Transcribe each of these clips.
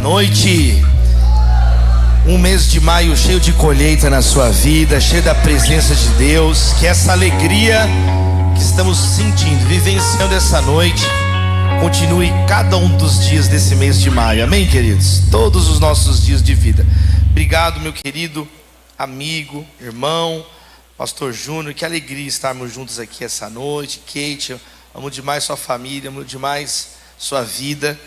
noite. Um mês de maio cheio de colheita na sua vida, cheio da presença de Deus. Que essa alegria que estamos sentindo, vivenciando essa noite, continue cada um dos dias desse mês de maio. Amém, queridos? Todos os nossos dias de vida. Obrigado, meu querido amigo, irmão, pastor Júnior. Que alegria estarmos juntos aqui essa noite. Kate, eu amo demais sua família, amo demais sua vida.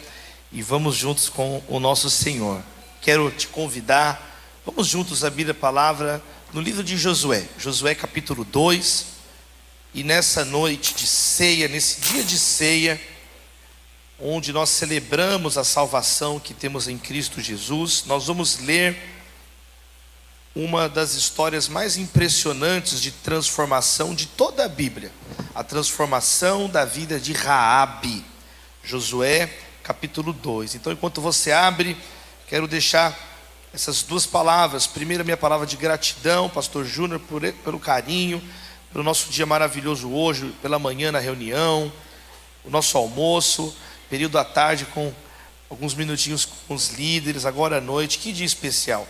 E vamos juntos com o nosso Senhor. Quero te convidar, vamos juntos abrir a palavra no livro de Josué, Josué capítulo 2. E nessa noite de ceia, nesse dia de ceia, onde nós celebramos a salvação que temos em Cristo Jesus, nós vamos ler uma das histórias mais impressionantes de transformação de toda a Bíblia, a transformação da vida de Raabe. Josué capítulo 2. Então, enquanto você abre, quero deixar essas duas palavras. Primeiro, a minha palavra de gratidão, pastor Júnior, pelo carinho, pelo nosso dia maravilhoso hoje, pela manhã na reunião, o nosso almoço, período da tarde com alguns minutinhos com os líderes, agora à noite. Que dia especial.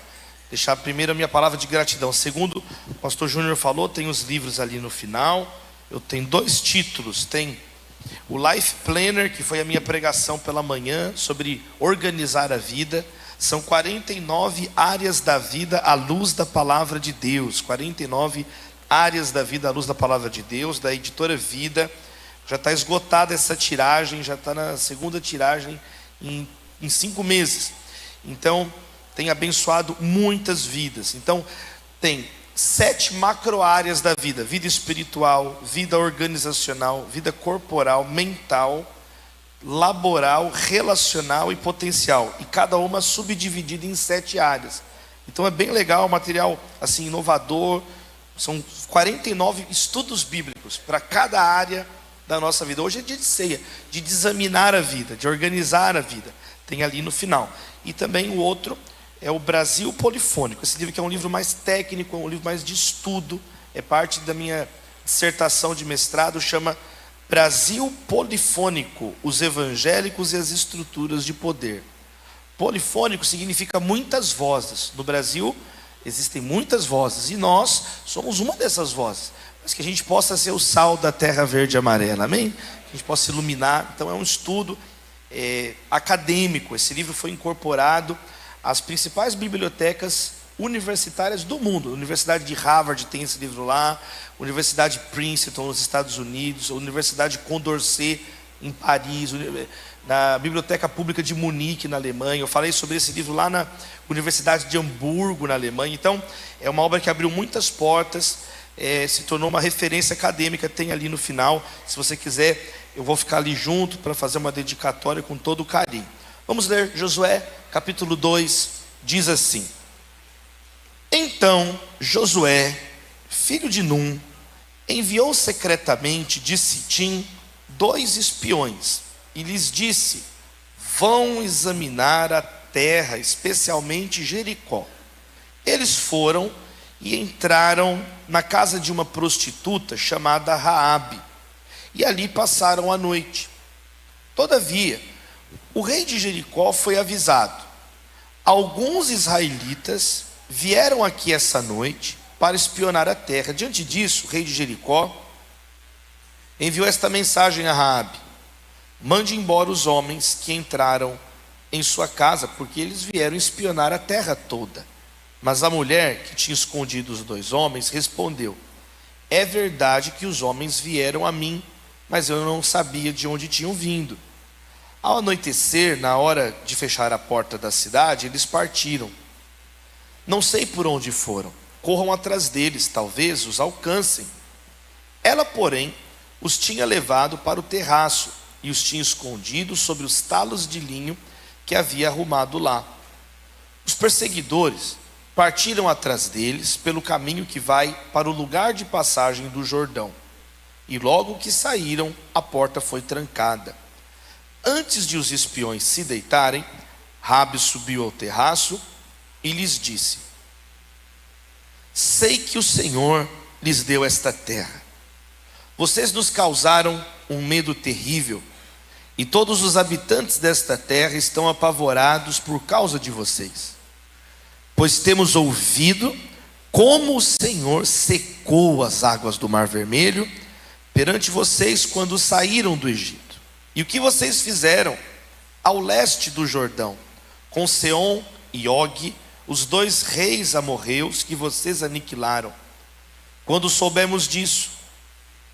Deixar primeiro a minha palavra de gratidão. Segundo, o pastor Júnior falou, tem os livros ali no final. Eu tenho 2 títulos. Tem o Life Planner, que foi a minha pregação pela manhã, sobre organizar a vida. São 49 áreas da vida à luz da palavra de Deus. 49 áreas da vida à luz da palavra de Deus, da editora Vida. Já está esgotada essa tiragem, já está na segunda tiragem em 5 meses. Então, tem abençoado muitas vidas. Então, tem 7 macro áreas da vida: vida espiritual, vida organizacional, vida corporal, mental, laboral, relacional e potencial. E cada uma subdividida em 7 áreas. Então é bem legal, material assim inovador. São 49 estudos bíblicos para cada área da nossa vida. Hoje é dia de ceia, de examinar a vida, de organizar a vida. Tem ali no final. E também o outro é o Brasil Polifônico. Esse livro que é um livro mais técnico, é um livro mais de estudo. É parte da minha dissertação de mestrado, chama Brasil Polifônico, os evangélicos e as estruturas de poder. Polifônico significa muitas vozes. No Brasil existem muitas vozes e nós somos uma dessas vozes. Mas que a gente possa ser o sal da terra verde e amarela, amém? Que a gente possa iluminar. Então é um estudo acadêmico. Esse livro foi incorporado às principais bibliotecas universitárias do mundo. A Universidade de Harvard tem esse livro lá, Universidade de Princeton nos Estados Unidos, a Universidade Condorcet em Paris, na Biblioteca Pública de Munique na Alemanha. Eu falei sobre esse livro lá na Universidade de Hamburgo na Alemanha. Então é uma obra que abriu muitas portas, se tornou uma referência acadêmica. Tem ali no final, se você quiser, eu vou ficar ali junto para fazer uma dedicatória com todo o carinho. Vamos ler Josué capítulo 2, diz assim: Então Josué, filho de Num, enviou secretamente de Sitim 2 espiões e lhes disse: Vão examinar a terra, especialmente Jericó. Eles foram e entraram na casa de uma prostituta chamada Raabe, e ali passaram a noite. Todavia, o rei de Jericó foi avisado: alguns israelitas vieram aqui essa noite para espionar a terra. Diante disso, o rei de Jericó enviou esta mensagem a Raabe: mande embora os homens que entraram em sua casa, porque eles vieram espionar a terra toda. Mas a mulher que tinha escondido os 2 homens respondeu: é verdade que os homens vieram a mim, mas eu não sabia de onde tinham vindo. Ao anoitecer, na hora de fechar a porta da cidade, eles partiram. Não sei por onde foram. Corram atrás deles, talvez os alcancem. Ela, porém, os tinha levado para o terraço e os tinha escondido sobre os talos de linho que havia arrumado lá. Os perseguidores partiram atrás deles pelo caminho que vai para o lugar de passagem do Jordão. E logo que saíram, a porta foi trancada. Antes de os espiões se deitarem, Raabe subiu ao terraço e lhes disse: sei que o Senhor lhes deu esta terra. Vocês nos causaram um medo terrível e todos os habitantes desta terra estão apavorados por causa de vocês, pois temos ouvido como o Senhor secou as águas do Mar Vermelho perante vocês quando saíram do Egito, e o que vocês fizeram ao leste do Jordão, com Seom e Og, os dois reis amorreus que vocês aniquilaram. Quando soubemos disso,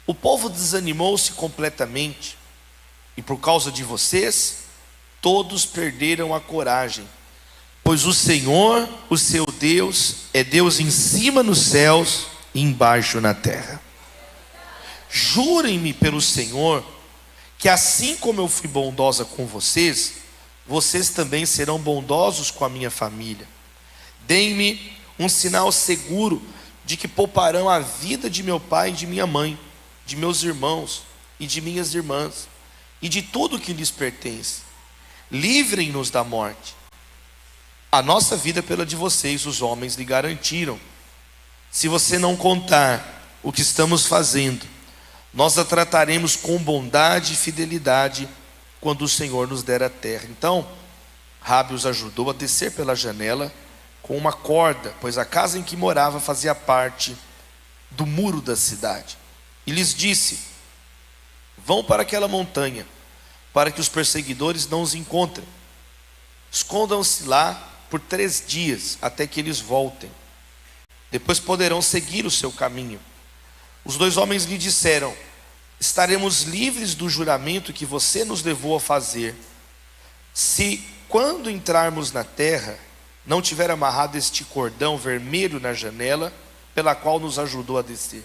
o povo desanimou-se completamente, e por causa de vocês, todos perderam a coragem, pois o Senhor, o seu Deus, é Deus em cima nos céus e embaixo na terra. Jurem-me pelo Senhor, que assim como eu fui bondosa com vocês, vocês também serão bondosos com a minha família. Deem-me um sinal seguro de que pouparão a vida de meu pai e de minha mãe, de meus irmãos e de minhas irmãs, e de tudo que lhes pertence. Livrem-nos da morte. A nossa vida pela de vocês, os homens, lhe garantiram. Se você não contar o que estamos fazendo, nós a trataremos com bondade e fidelidade quando o Senhor nos der a terra. Então Raabe os ajudou a descer pela janela com uma corda, pois a casa em que morava fazia parte do muro da cidade, e lhes disse: vão para aquela montanha, para que os perseguidores não os encontrem. Escondam-se lá por 3 dias, até que eles voltem. Depois poderão seguir o seu caminho. Os 2 homens lhe disseram: estaremos livres do juramento que você nos levou a fazer, se quando entrarmos na terra não tiver amarrado este cordão vermelho na janela pela qual nos ajudou a descer,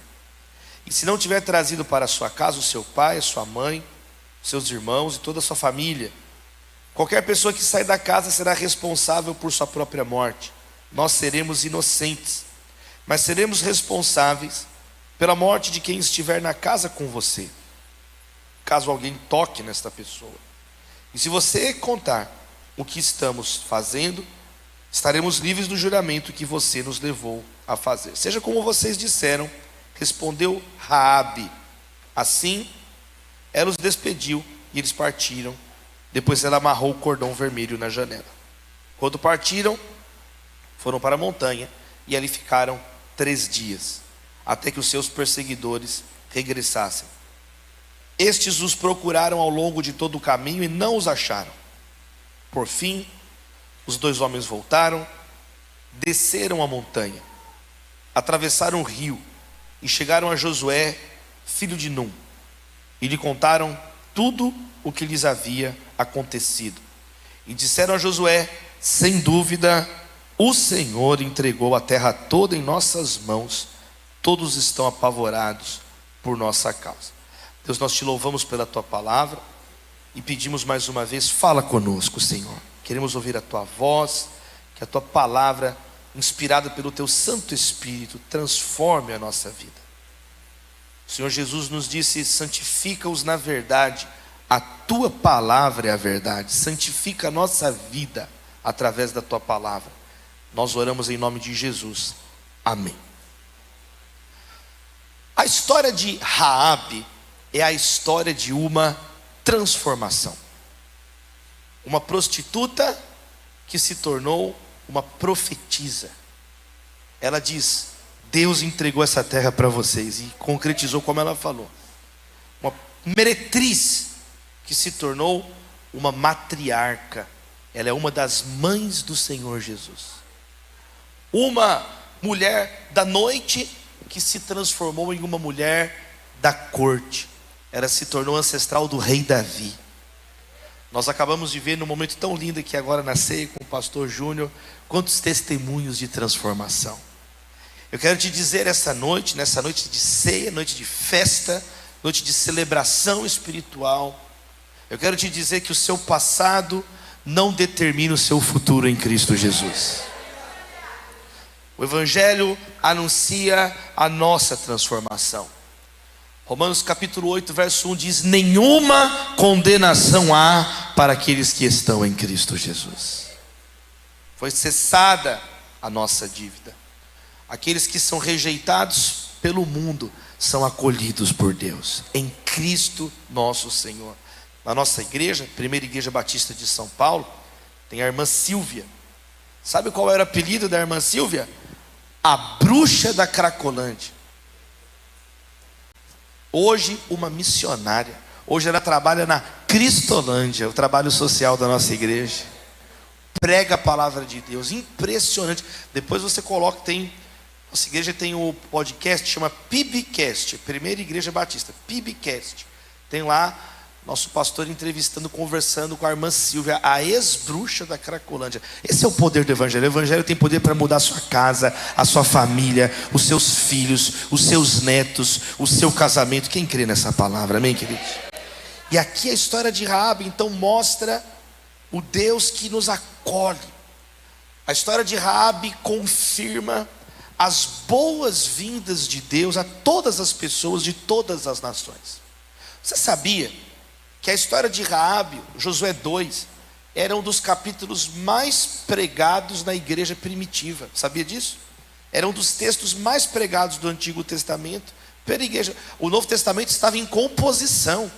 e se não tiver trazido para sua casa o seu pai, a sua mãe, seus irmãos e toda a sua família. Qualquer pessoa que sair da casa será responsável por sua própria morte. Nós seremos inocentes, mas seremos responsáveis pela morte de quem estiver na casa com você, caso alguém toque nesta pessoa. E se você contar o que estamos fazendo, estaremos livres do juramento que você nos levou a fazer. Seja como vocês disseram, respondeu Raabe. Assim ela os despediu e eles partiram. Depois ela amarrou o cordão vermelho na janela. Quando partiram, foram para a montanha e ali ficaram 3 dias, até que os seus perseguidores regressassem. Estes os procuraram ao longo de todo o caminho e não os acharam. Por fim, os 2 homens voltaram, desceram a montanha, atravessaram o rio e chegaram a Josué, filho de Num, e lhe contaram tudo o que lhes havia acontecido. E disseram a Josué: sem dúvida, o Senhor entregou a terra toda em nossas mãos. Todos estão apavorados por nossa causa. Deus, nós te louvamos pela tua palavra e pedimos mais uma vez: fala conosco, Senhor. Queremos ouvir a tua voz, que a tua palavra, inspirada pelo teu Santo Espírito, transforme a nossa vida. O Senhor Jesus nos disse: santifica-os na verdade, a tua palavra é a verdade. Santifica a nossa vida através da tua palavra. Nós oramos em nome de Jesus, amém. A história de Raabe é a história de uma transformação. Uma prostituta que se tornou uma profetisa. Ela diz: Deus entregou essa terra para vocês, e concretizou como ela falou. Uma meretriz que se tornou uma matriarca. Ela é uma das mães do Senhor Jesus. Uma mulher da noite que se transformou em uma mulher da corte. Ela se tornou ancestral do rei Davi. Nós acabamos de ver num momento tão lindo aqui agora na ceia com o pastor Júnior, quantos testemunhos de transformação. Eu quero te dizer essa noite, nessa noite de ceia, noite de festa, noite de celebração espiritual, eu quero te dizer que o seu passado não determina o seu futuro em Cristo Jesus. O Evangelho anuncia a nossa transformação. Romanos capítulo 8, verso 1 diz: nenhuma condenação há para aqueles que estão em Cristo Jesus. Foi cessada a nossa dívida. Aqueles que são rejeitados pelo mundo são acolhidos por Deus, em Cristo nosso Senhor. Na nossa igreja, Primeira Igreja Batista de São Paulo, tem a irmã Silvia. Sabe qual era o apelido da irmã Silvia? A bruxa da Cracolândia. Hoje uma missionária. Hoje ela trabalha na Cristolândia, o trabalho social da nossa igreja. Prega a palavra de Deus, impressionante. Depois você coloca, nossa igreja tem o podcast, chama PIBcast, Primeira Igreja Batista, PIBcast. Tem lá nosso pastor entrevistando, conversando com a irmã Silvia, a ex-bruxa da Cracolândia. Esse é o poder do Evangelho. O Evangelho tem poder para mudar a sua casa, a sua família, os seus filhos, os seus netos, o seu casamento. Quem crê nessa palavra, amém, queridos? E aqui a história de Raabe, então, mostra o Deus que nos acolhe. A história de Raabe confirma as boas-vindas de Deus a todas as pessoas de todas as nações. Você sabia que a história de Raabe, Josué 2, era um dos capítulos mais pregados na igreja primitiva? Sabia disso? Era um dos textos mais pregados do Antigo Testamento pela igreja. O Novo Testamento estava em composição.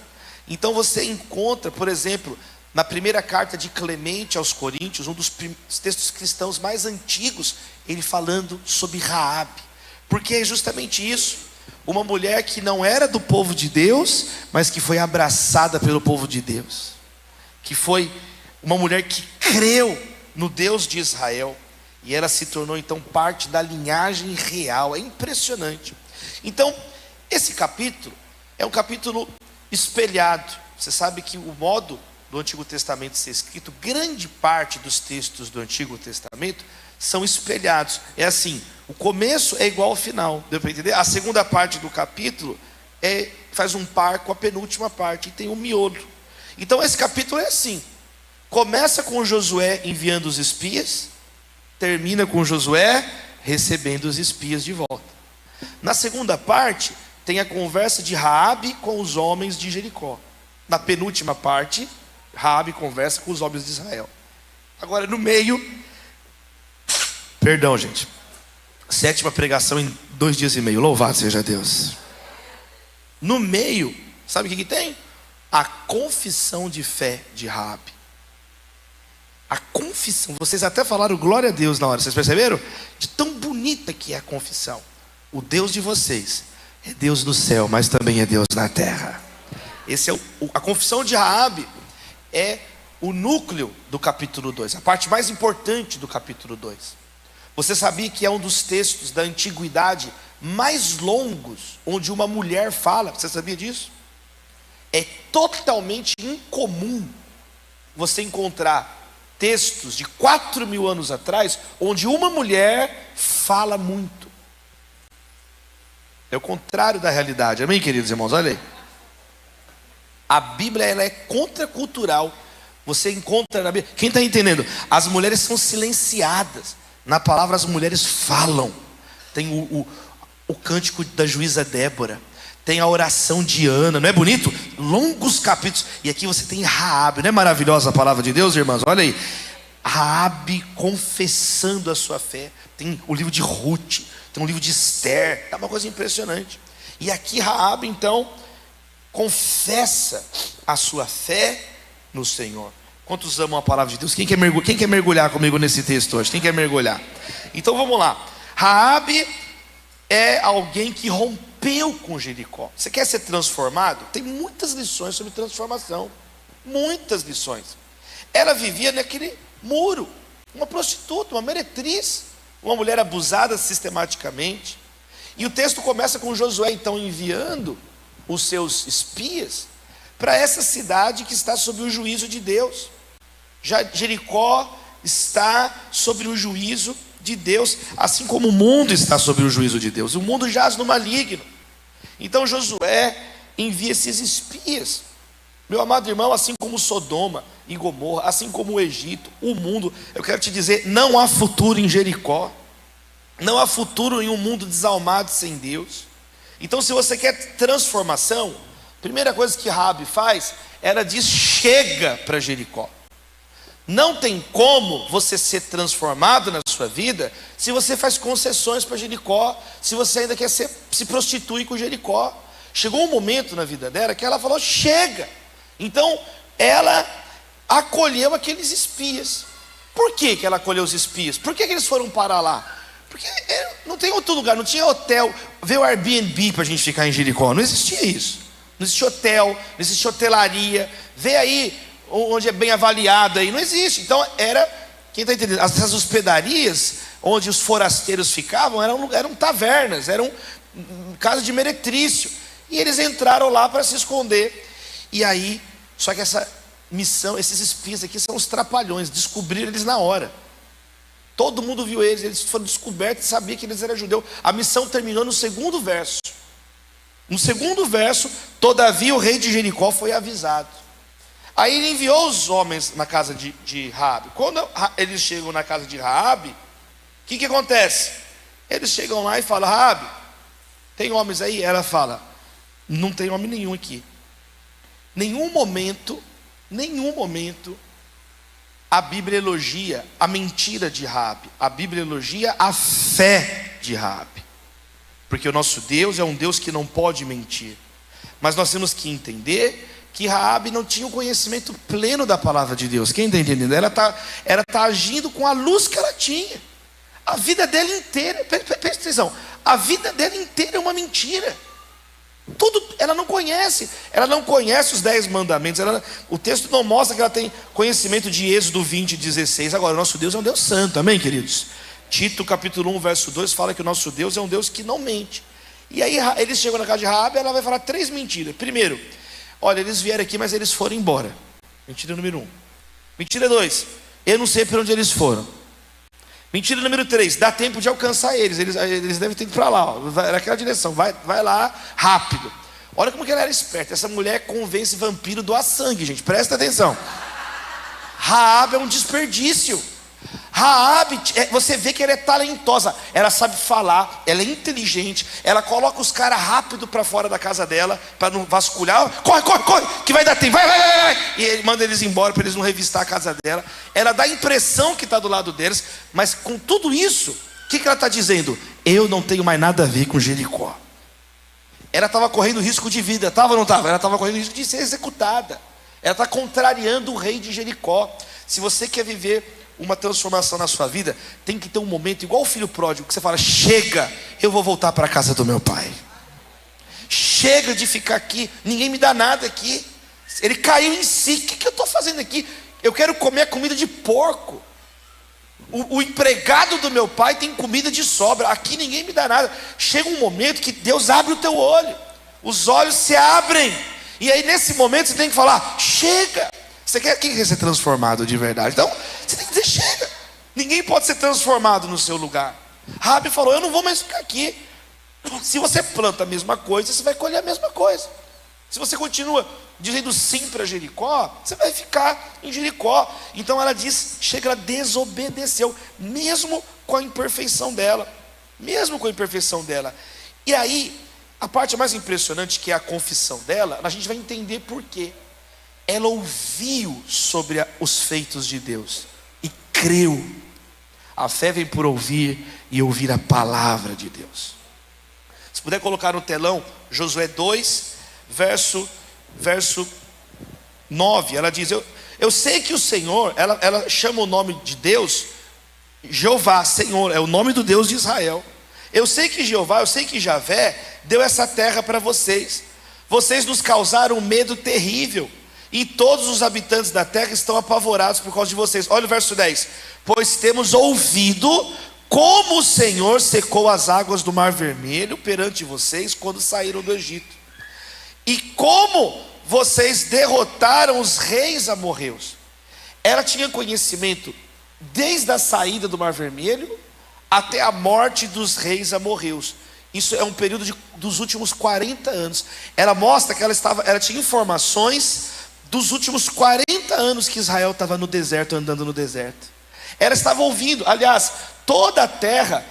Então você encontra, por exemplo, na primeira carta de Clemente aos Coríntios, um dos textos cristãos mais antigos, ele falando sobre Raabe. Porque é justamente isso. Uma mulher que não era do povo de Deus, mas que foi abraçada pelo povo de Deus. Que foi uma mulher que creu no Deus de Israel. E ela se tornou então parte da linhagem real. É impressionante. Então, esse capítulo é um capítulo espelhado. Você sabe que o modo do Antigo Testamento ser escrito, grande parte dos textos do Antigo Testamento são espelhados. É assim, o começo é igual ao final, deu para entender? A segunda parte do capítulo faz um par com a penúltima parte e tem um miolo. Então esse capítulo é assim, começa com Josué enviando os espias, termina com Josué recebendo os espias de volta. Na segunda parte tem a conversa de Raabe com os homens de Jericó. Na penúltima parte, Raabe conversa com os homens de Israel. Agora no meio, perdão gente, 7ª pregação em 2 dias e meio, louvado seja Deus. No meio, sabe o que tem? A confissão de fé de Raabe. A confissão, vocês até falaram glória a Deus na hora, vocês perceberam? De tão bonita que é a confissão. O Deus de vocês é Deus no céu, mas também é Deus na terra. Esse é a confissão de Raabe é o núcleo do capítulo 2, a parte mais importante do capítulo 2. Você sabia que é um dos textos da antiguidade mais longos, onde uma mulher fala? Você sabia disso? É totalmente incomum você encontrar textos de 4.000 anos atrás, onde uma mulher fala muito. É o contrário da realidade, amém, queridos irmãos? Olha aí. A Bíblia ela é contracultural. Você encontra na Bíblia. Quem está entendendo? As mulheres são silenciadas. Na palavra as mulheres falam. Tem o cântico da juíza Débora. Tem a oração de Ana. Não é bonito? Longos capítulos. E aqui você tem Raabe. Não é maravilhosa a palavra de Deus, irmãos? Olha aí. Raabe confessando a sua fé. Tem o livro de Ruth. Tem o livro de Esther. É uma coisa impressionante. E aqui Raabe então confessa a sua fé no Senhor. Quantos amam a palavra de Deus? Quem quer mergulhar comigo nesse texto hoje? Quem quer mergulhar? Então vamos lá. Raabe é alguém que rompeu com Jericó. Você quer ser transformado? Tem muitas lições sobre transformação. Muitas lições. Ela vivia naquele muro. Uma prostituta, uma meretriz. Uma mulher abusada sistematicamente. E o texto começa com Josué então enviando os seus espias para essa cidade que está sob o juízo de Deus. Jericó está sobre o juízo de Deus, assim como o mundo está sobre o juízo de Deus. O mundo jaz no maligno. Então Josué envia esses espias. Meu amado irmão, assim como Sodoma e Gomorra, assim como o Egito, o mundo, eu quero te dizer, não há futuro em Jericó. Não há futuro em um mundo desalmado sem Deus. Então se você quer transformação, a primeira coisa que Raabe faz, ela diz chega para Jericó. Não tem como você ser transformado na sua vida se você faz concessões para Jericó, se você ainda quer se prostituir com Jericó. Chegou um momento na vida dela que ela falou chega. Então ela acolheu aqueles espias. Por que ela acolheu os espias? Por que eles foram parar lá? Porque não tem outro lugar, não tinha hotel. Veio o Airbnb para a gente ficar em Jericó, não existia isso. Não existia hotel, não existia hotelaria. Vê aí onde é bem avaliado aí, não existe. Então era, quem está entendendo? Essas hospedarias onde os forasteiros ficavam eram tavernas, eram casas de meretrício. E eles entraram lá para se esconder. E aí, só que essa missão, esses espias aqui são os trapalhões, descobriram eles na hora. Todo mundo viu eles foram descobertos e sabia que eles eram judeus. A missão terminou no segundo verso. No segundo verso, todavia o rei de Jericó foi avisado. Aí ele enviou os homens na casa de Raabe. Quando eles chegam na casa de Raabe, o que acontece? Eles chegam lá e falam: Raabe, tem homens aí? Ela fala: não tem homem nenhum aqui. Nenhum momento a Bíblia elogia a mentira de Raabe. A Bíblia elogia a fé de Raabe. Porque o nosso Deus é um Deus que não pode mentir. Mas nós temos que entender que Raabe não tinha o conhecimento pleno da palavra de Deus. Quem está entendendo? Ela está agindo com a luz que ela tinha. A vida dela inteira, presta atenção, a vida dela inteira é uma mentira. Tudo, ela não conhece os 10 mandamentos. O texto não mostra que ela tem conhecimento de Êxodo 20:16. Agora, o nosso Deus é um Deus santo, amém, queridos? Tito capítulo 1 verso 2 fala que o nosso Deus é um Deus que não mente. E aí eles chegam na casa de Raabe, ela vai falar 3 mentiras. Primeiro, olha, eles vieram aqui, mas eles foram embora. Mentira número 1. Mentira 2, eu não sei para onde eles foram. Mentira número 3, dá tempo de alcançar eles devem ter ido para lá, vai naquela direção, vai lá rápido. Olha como que ela era esperta. Essa mulher convence vampiro a doar sangue, gente, presta atenção. Raabe é um desperdício. Raabe, você vê que ela é talentosa, ela sabe falar, ela é inteligente, ela coloca os caras rápido para fora da casa dela, para não vasculhar. Corre, que vai dar tempo, vai. E ele manda eles embora para eles não revistar a casa dela. Ela dá a impressão que está do lado deles, mas com tudo isso, o que ela está dizendo? Eu não tenho mais nada a ver com Jericó. Ela estava correndo risco de vida, estava ou não estava? Ela estava correndo risco de ser executada. Ela está contrariando o rei de Jericó. Se você quer viver uma transformação na sua vida, tem que ter um momento igual o filho pródigo, que você fala: chega, eu vou voltar para a casa do meu pai. Chega de ficar aqui, ninguém me dá nada aqui. Ele caiu em si. O que eu estou fazendo aqui? Eu quero comer comida de porco. O empregado do meu pai tem comida de sobra, aqui ninguém me dá nada. Chega um momento que Deus abre o teu olho, os olhos se abrem, e aí nesse momento você tem que falar: chega. Quem quer ser transformado de verdade? Então, você tem que dizer: chega. Ninguém pode ser transformado no seu lugar. Raabe falou: eu não vou mais ficar aqui. Se você planta a mesma coisa, você vai colher a mesma coisa. Se você continua dizendo sim para Jericó, você vai ficar em Jericó. Então ela diz: chega, ela desobedeceu, mesmo com a imperfeição dela. E aí, a parte mais impressionante, que é a confissão dela, a gente vai entender por quê. Ela ouviu sobre os feitos de Deus e creu. A fé vem por ouvir e ouvir a palavra de Deus. Se puder colocar no telão Josué 2, verso 9. Ela diz: eu sei que o Senhor, ela chama o nome de Deus Jeová, Senhor, é o nome do Deus de Israel. Eu sei que Javé deu essa terra para vocês. Vocês nos causaram um medo terrível, e todos os habitantes da terra estão apavorados por causa de vocês. Olha o verso 10. Pois temos ouvido como o Senhor secou as águas do Mar Vermelho perante vocês quando saíram do Egito, e como vocês derrotaram os reis amorreus. Ela tinha conhecimento desde a saída do Mar Vermelho até a morte dos reis amorreus. Isso é um período dos últimos 40 anos. Ela mostra que ela tinha informações dos últimos 40 anos que Israel estava no deserto, andando no deserto. Ela estava ouvindo, aliás, toda a terra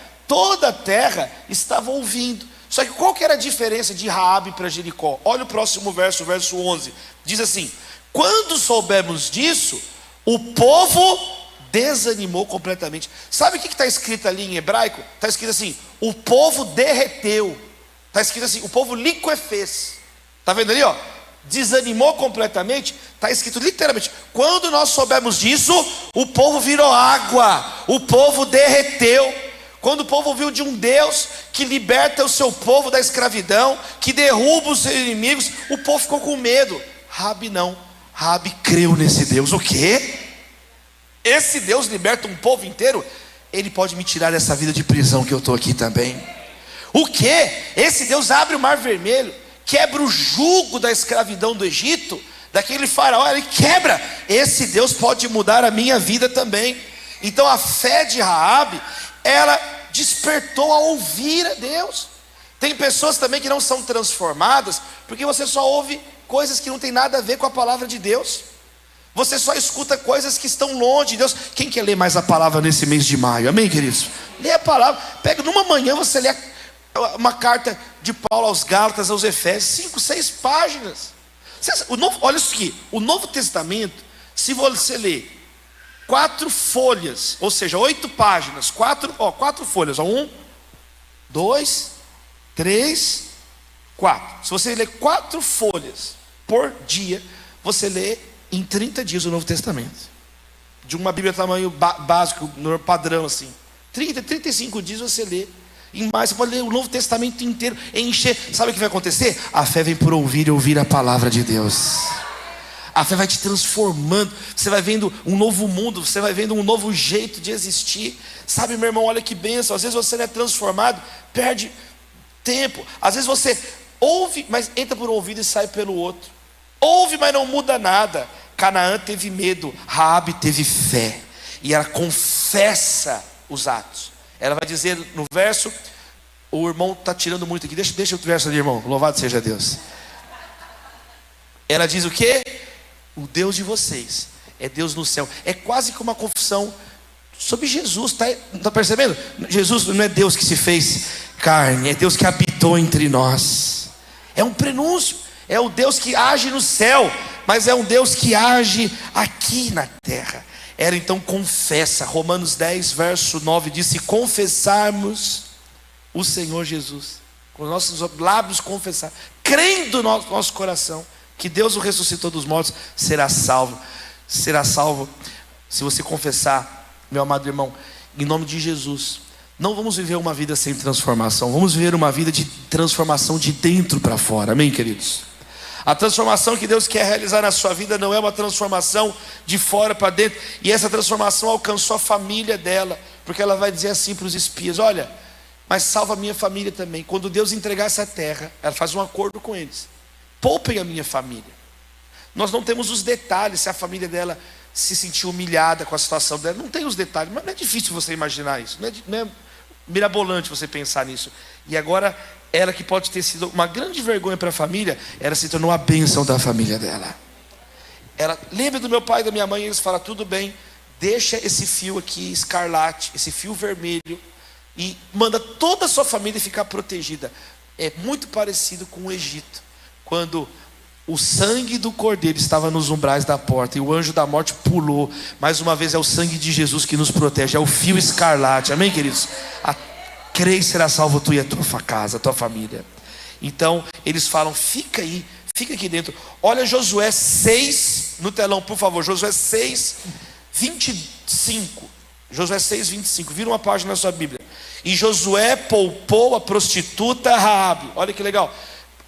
estava ouvindo. Só que qual que era a diferença de Raabe para Jericó? Olha o próximo verso, verso 11. Diz assim: quando soubemos disso, o povo desanimou completamente. Sabe o que está escrito ali em hebraico? Está escrito assim: o povo derreteu. Está escrito assim: o povo liquefez. Está vendo ali, ó? desanimou completamente, está escrito literalmente: quando nós soubemos disso, o povo virou água, o povo derreteu. Quando o povo ouviu de um Deus que liberta o seu povo da escravidão, que derruba os seus inimigos, o povo ficou com medo. Raabe não, Raabe creu nesse Deus. O quê? Esse Deus liberta um povo inteiro? Ele pode me tirar dessa vida de prisão que eu estou aqui também. O quê? Esse Deus abre o mar vermelho, quebra o jugo da escravidão do Egito, daquele faraó, ele quebra. Esse Deus pode mudar a minha vida também. Então a fé de Raabe, ela despertou a ouvir a Deus. Tem pessoas também que não são transformadas porque você só ouve coisas que não tem nada a ver com a palavra de Deus. Você só escuta coisas que estão longe de Deus. Quem quer ler mais a palavra nesse mês de maio? Amém, queridos? Lê a palavra. Pega numa manhã, você lê uma carta de Paulo aos Gálatas, aos Efésios, 5, 6 páginas. Olha isso aqui. O Novo Testamento, se você ler 4 folhas, ou seja, 8 páginas, 4 folhas, 1, 2, 3, 4. Se você ler 4 folhas por dia, você lê em 30 dias o Novo Testamento. De uma Bíblia tamanho básico, padrão assim. 30, 35 dias você lê. Em mais, você pode ler o Novo Testamento inteiro, encher. Sabe o que vai acontecer? A fé vem por ouvir e ouvir a palavra de Deus. A fé vai te transformando. Você vai vendo um novo mundo, você vai vendo um novo jeito de existir. Sabe, meu irmão, olha que bênção. Às vezes você não é transformado, perde tempo. Às vezes você ouve, mas entra por um ouvido e sai pelo outro. Ouve, mas não muda nada. Canaã teve medo, Raabe teve fé, e ela confessa os atos. Ela vai dizer no verso, o irmão está tirando muito aqui, deixa o verso ali, irmão, louvado seja Deus. Ela diz o quê? O Deus de vocês é Deus no céu. É quase que uma confissão sobre Jesus, está percebendo? Jesus não é Deus que se fez carne, é Deus que habitou entre nós. É um prenúncio, é o Deus que age no céu, mas é um Deus que age aqui na terra. Ela então confessa. Romanos 10, verso 9 diz: se confessarmos o Senhor Jesus, com os nossos lábios confessar, crendo no nosso coração que Deus o ressuscitou dos mortos, será salvo. Será salvo se você confessar, meu amado irmão, em nome de Jesus. Não vamos viver uma vida sem transformação, vamos viver uma vida de transformação de dentro para fora, amém, queridos? A transformação que Deus quer realizar na sua vida não é uma transformação de fora para dentro. E essa transformação alcançou a família dela, porque ela vai dizer assim para os espias: olha, mas salva a minha família também. Quando Deus entregar essa terra, ela faz um acordo com eles: poupem a minha família. Nós não temos os detalhes, se a família dela se sentiu humilhada com a situação dela. Não tem os detalhes, mas não é difícil você imaginar isso, não é mirabolante você pensar nisso. E agora, ela que pode ter sido uma grande vergonha para a família, ela se tornou a bênção da família dela. Ela lembra do meu pai e da minha mãe, e eles falam: tudo bem, deixa esse fio aqui escarlate, esse fio vermelho, e manda toda a sua família ficar protegida. É muito parecido com o Egito, quando o sangue do cordeiro estava nos umbrais da porta e o anjo da morte pulou. Mais uma vez é o sangue de Jesus que nos protege, é o fio escarlate, amém, queridos? Crê, será salvo tu e a tua casa, a tua família. Então eles falam: fica aí, fica aqui dentro. Olha Josué 6 no telão, por favor. Josué 6, 25. Josué 6, 25. Vira uma página na sua Bíblia. E Josué poupou a prostituta Raabe, olha que legal,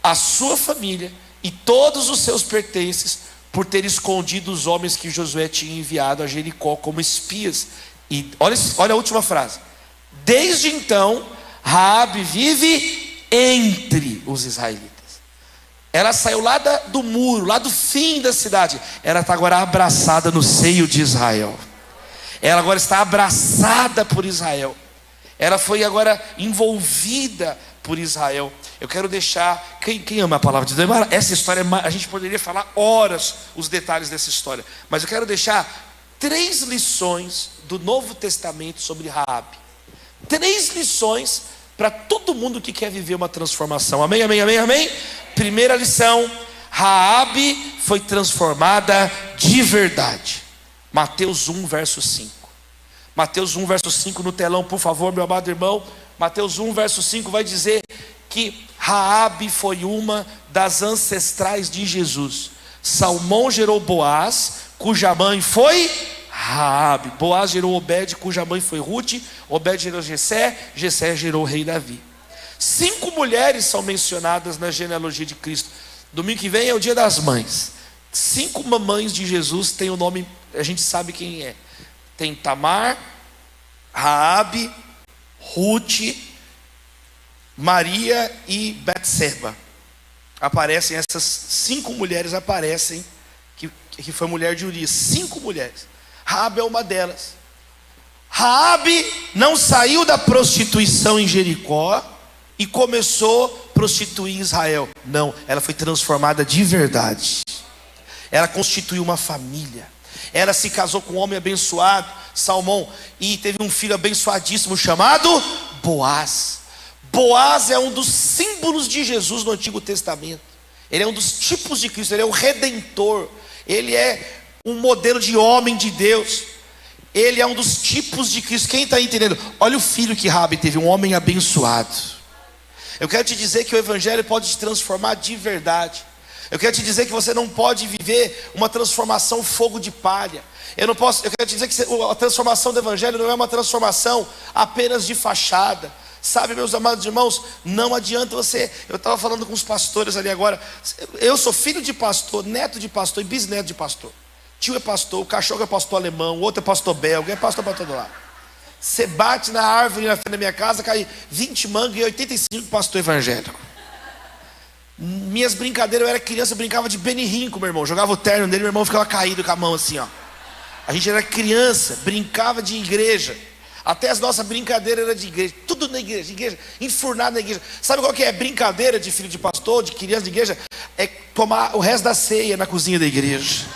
a sua família e todos os seus pertences, por ter escondido os homens que Josué tinha enviado a Jericó como espias. E olha a última frase: desde então Raabe vive entre os israelitas. Ela saiu lá do muro, lá do fim da cidade. Ela está agora abraçada no seio de Israel. Ela agora está abraçada por Israel. Ela foi agora envolvida por Israel. Eu quero deixar, quem ama a palavra de Deus, essa história, a gente poderia falar horas os detalhes dessa história, mas eu quero deixar 3 lições do Novo Testamento sobre Raabe. 3 lições para todo mundo que quer viver uma transformação. Amém, amém, amém, amém? Primeira lição: Raabe foi transformada de verdade. Mateus 1, verso 5. Mateus 1, verso 5 no telão, por favor, meu amado irmão. Mateus 1, verso 5 vai dizer que Raabe foi uma das ancestrais de Jesus. Salmão gerou Boaz, cuja mãe foi Raabe. Boaz gerou Obed, cuja mãe foi Ruth. Obed gerou Jessé, Jessé gerou o rei Davi. 5 mulheres são mencionadas na genealogia de Cristo. Domingo que vem é o dia das mães. 5 mamães de Jesus têm o nome, a gente sabe quem é. Tem Tamar, Raabe, Ruth, Maria e Betseba. Aparecem essas 5 mulheres, aparecem que foi mulher de Urias. 5 mulheres. Raabe é uma delas. Raabe não saiu da prostituição em Jericó e começou a prostituir em Israel. Não, ela foi transformada de verdade. Ela constituiu uma família. Ela se casou com um homem abençoado, Salmão, e teve um filho abençoadíssimo chamado Boaz. Boaz é um dos símbolos de Jesus no Antigo Testamento. Ele é um dos tipos de Cristo, ele é o Redentor. Ele é um modelo de homem de Deus. Ele é um dos tipos de Cristo. Quem está entendendo? Olha o filho que Raabe teve, um homem abençoado. Eu quero te dizer que o Evangelho pode te transformar de verdade. Eu quero te dizer que você não pode viver uma transformação fogo de palha. Eu quero te dizer que a transformação do Evangelho não é uma transformação apenas de fachada. Sabe, meus amados irmãos, não adianta você. Eu estava falando com os pastores ali agora. Eu sou filho de pastor, neto de pastor e bisneto de pastor. Tio é pastor, o cachorro é pastor alemão, o outro é pastor belga, é pastor para todo lado. Você bate na árvore na frente da minha casa, cai 20 mangas e 85 pastor evangélico. Minhas brincadeiras, eu era criança, eu brincava de Benihim com meu irmão. Jogava o terno dele, meu irmão ficava caído com a mão assim, ó. A gente era criança, brincava de igreja. Até as nossas brincadeiras eram de igreja. Tudo na igreja, enfurnado na igreja. Sabe qual que é brincadeira de filho de pastor, de criança de igreja? É tomar o resto da ceia na cozinha da igreja.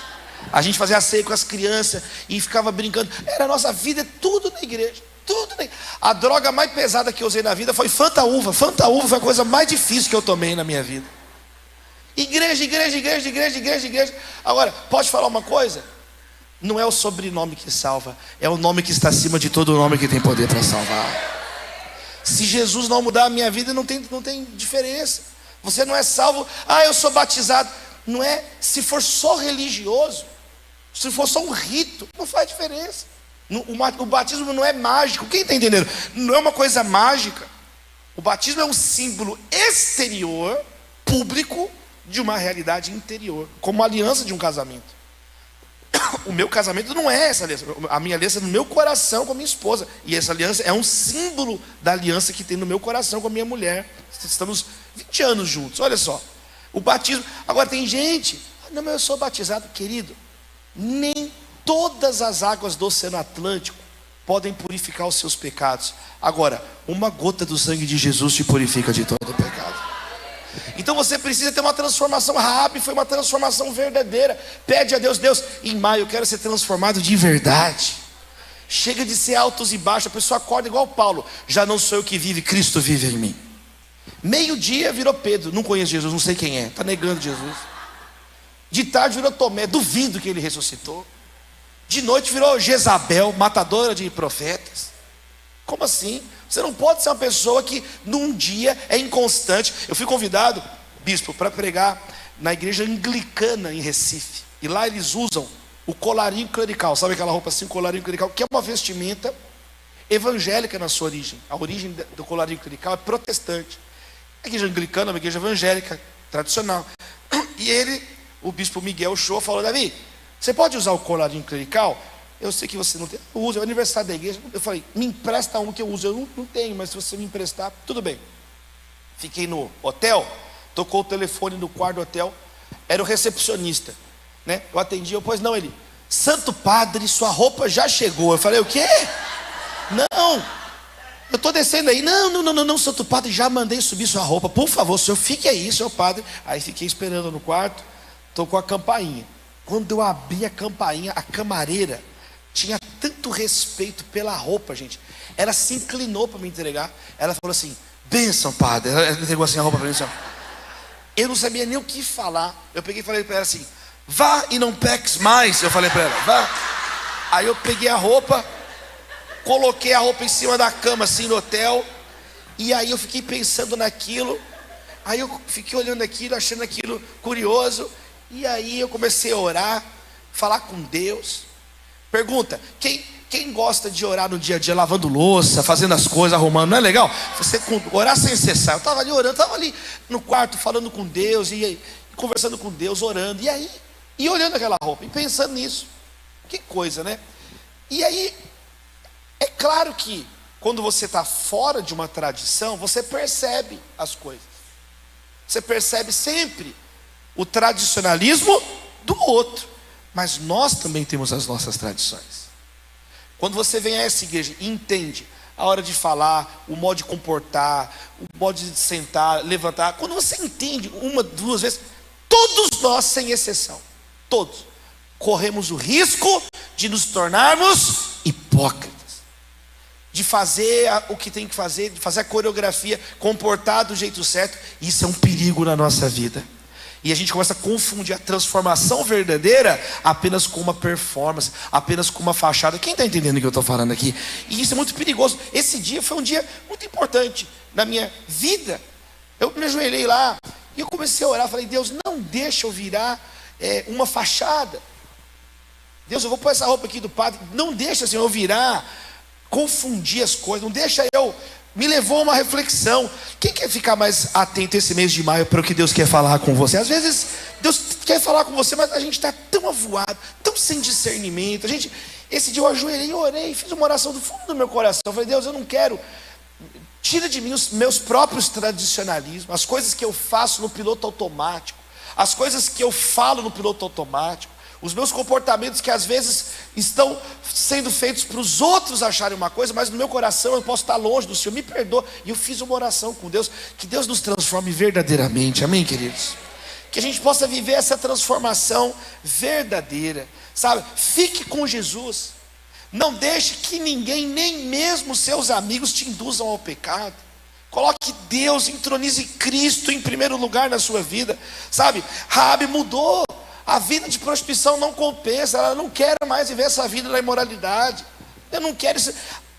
A gente fazia a ceia com as crianças e ficava brincando. Era a nossa vida, tudo na igreja. Tudo na igreja. A droga mais pesada que eu usei na vida foi Fanta Uva. Fanta Uva foi a coisa mais difícil que eu tomei na minha vida. Igreja. Agora, pode falar uma coisa? Não é o sobrenome que salva, é o nome que está acima de todo nome que tem poder para salvar. Se Jesus não mudar a minha vida, não tem diferença. Você não é salvo, eu sou batizado. Não é, se for só religioso, se for só um rito, não faz diferença. O batismo não é mágico. Quem está entendendo? Não é uma coisa mágica. O batismo é um símbolo exterior, público, de uma realidade interior, como a aliança de um casamento. O meu casamento não é essa aliança. A minha aliança é no meu coração com a minha esposa. E essa aliança é um símbolo da aliança que tem no meu coração com a minha mulher. Estamos 20 anos juntos, olha só. O batismo. Agora tem gente, não, mas eu sou batizado, querido. Nem todas as águas do Oceano Atlântico podem purificar os seus pecados. Agora, uma gota do sangue de Jesus te purifica de todo o pecado. Então você precisa ter uma transformação. Raabe foi uma transformação verdadeira. Pede a Deus, em maio eu quero ser transformado de verdade. Chega de ser altos e baixos. A pessoa acorda igual Paulo. Já não sou eu que vive, Cristo vive em mim. Meio-dia virou Pedro. Não conheço Jesus, não sei quem é. Está negando Jesus. De tarde virou Tomé. Duvido que ele ressuscitou. De noite virou Jezabel, matadora de profetas. Como assim? Você não pode ser uma pessoa que num dia é inconstante. Eu fui convidado, bispo, para pregar na igreja anglicana em Recife. E lá eles usam o colarinho clerical. Sabe aquela roupa assim, colarinho clerical? Que é uma vestimenta evangélica na sua origem. A origem do colarinho clerical é protestante. A igreja anglicana é uma igreja evangélica, tradicional. E o bispo Miguel Show falou: Davi, você pode usar o colarinho clerical? Eu sei que você não tem, eu uso, é o aniversário da igreja. Eu falei, me empresta um que eu uso. Eu não tenho, mas se você me emprestar, tudo bem. Fiquei no hotel, tocou o telefone no quarto do hotel, era o recepcionista, né? Eu atendi, pois não, ele, Santo Padre, sua roupa já chegou. Eu falei, o quê? Não, eu estou descendo aí. Não, Santo Padre, já mandei subir sua roupa. Por favor, senhor, fique aí, senhor padre. Aí fiquei esperando no quarto, tocou a campainha. Quando eu abri a campainha, a camareira tinha tanto respeito pela roupa, gente. Ela se inclinou para me entregar. Ela falou assim, bênção, padre. Ela entregou assim a roupa para mim, assim, eu não sabia nem o que falar. Eu peguei e falei para ela assim, vá e não peques mais. Eu falei para ela, vá. Aí eu peguei a roupa, coloquei a roupa em cima da cama assim no hotel. E aí eu fiquei pensando naquilo. Aí eu fiquei olhando aquilo, achando aquilo curioso. E aí eu comecei a orar, falar com Deus. Pergunta, quem gosta de orar no dia a dia, lavando louça, fazendo as coisas, arrumando, não é legal? Você orar sem cessar. Eu estava ali orando, estava ali no quarto falando com Deus, e conversando com Deus, orando. E aí, e olhando aquela roupa, e pensando nisso. Que coisa, né? E aí, é claro que quando você está fora de uma tradição, você percebe as coisas. Você percebe sempre o tradicionalismo do outro. Mas nós também temos as nossas tradições. Quando você vem a essa igreja e entende a hora de falar, o modo de comportar, o modo de sentar, levantar. Quando você entende uma, duas vezes, todos nós, sem exceção, todos, corremos o risco de nos tornarmos hipócritas. De fazer o que tem que fazer, de fazer a coreografia, comportar do jeito certo. Isso é um perigo na nossa vida. E a gente começa a confundir a transformação verdadeira apenas com uma performance, apenas com uma fachada. Quem está entendendo o que eu estou falando aqui? E isso é muito perigoso. Esse dia foi um dia muito importante na minha vida. Eu me ajoelhei lá e eu comecei a orar. Falei, Deus, não deixa eu virar uma fachada. Deus, eu vou pôr essa roupa aqui do padre. Não deixa, Senhor, eu virar, confundir as coisas. Não deixa eu... Me levou a uma reflexão. Quem quer ficar mais atento esse mês de maio para o que Deus quer falar com você? Às vezes Deus quer falar com você, mas a gente está tão avoado, tão sem discernimento. Esse dia eu ajoelhei e orei, fiz uma oração do fundo do meu coração. Eu falei, Deus, eu não quero. Tira de mim os meus próprios tradicionalismos, as coisas que eu faço no piloto automático, as coisas que eu falo no piloto automático, os meus comportamentos que às vezes estão sendo feitos para os outros acharem uma coisa, mas no meu coração eu posso estar longe do Senhor. Me perdoa. E eu fiz uma oração com Deus, que Deus nos transforme verdadeiramente, amém, queridos? Que a gente possa viver essa transformação verdadeira, sabe? Fique com Jesus. Não deixe que ninguém, nem mesmo seus amigos, te induzam ao pecado. Coloque Deus, entronize Cristo em primeiro lugar na sua vida, sabe? Raabe mudou. A vida de prostituição não compensa. Ela não quer mais viver essa vida da imoralidade. Eu não quero isso.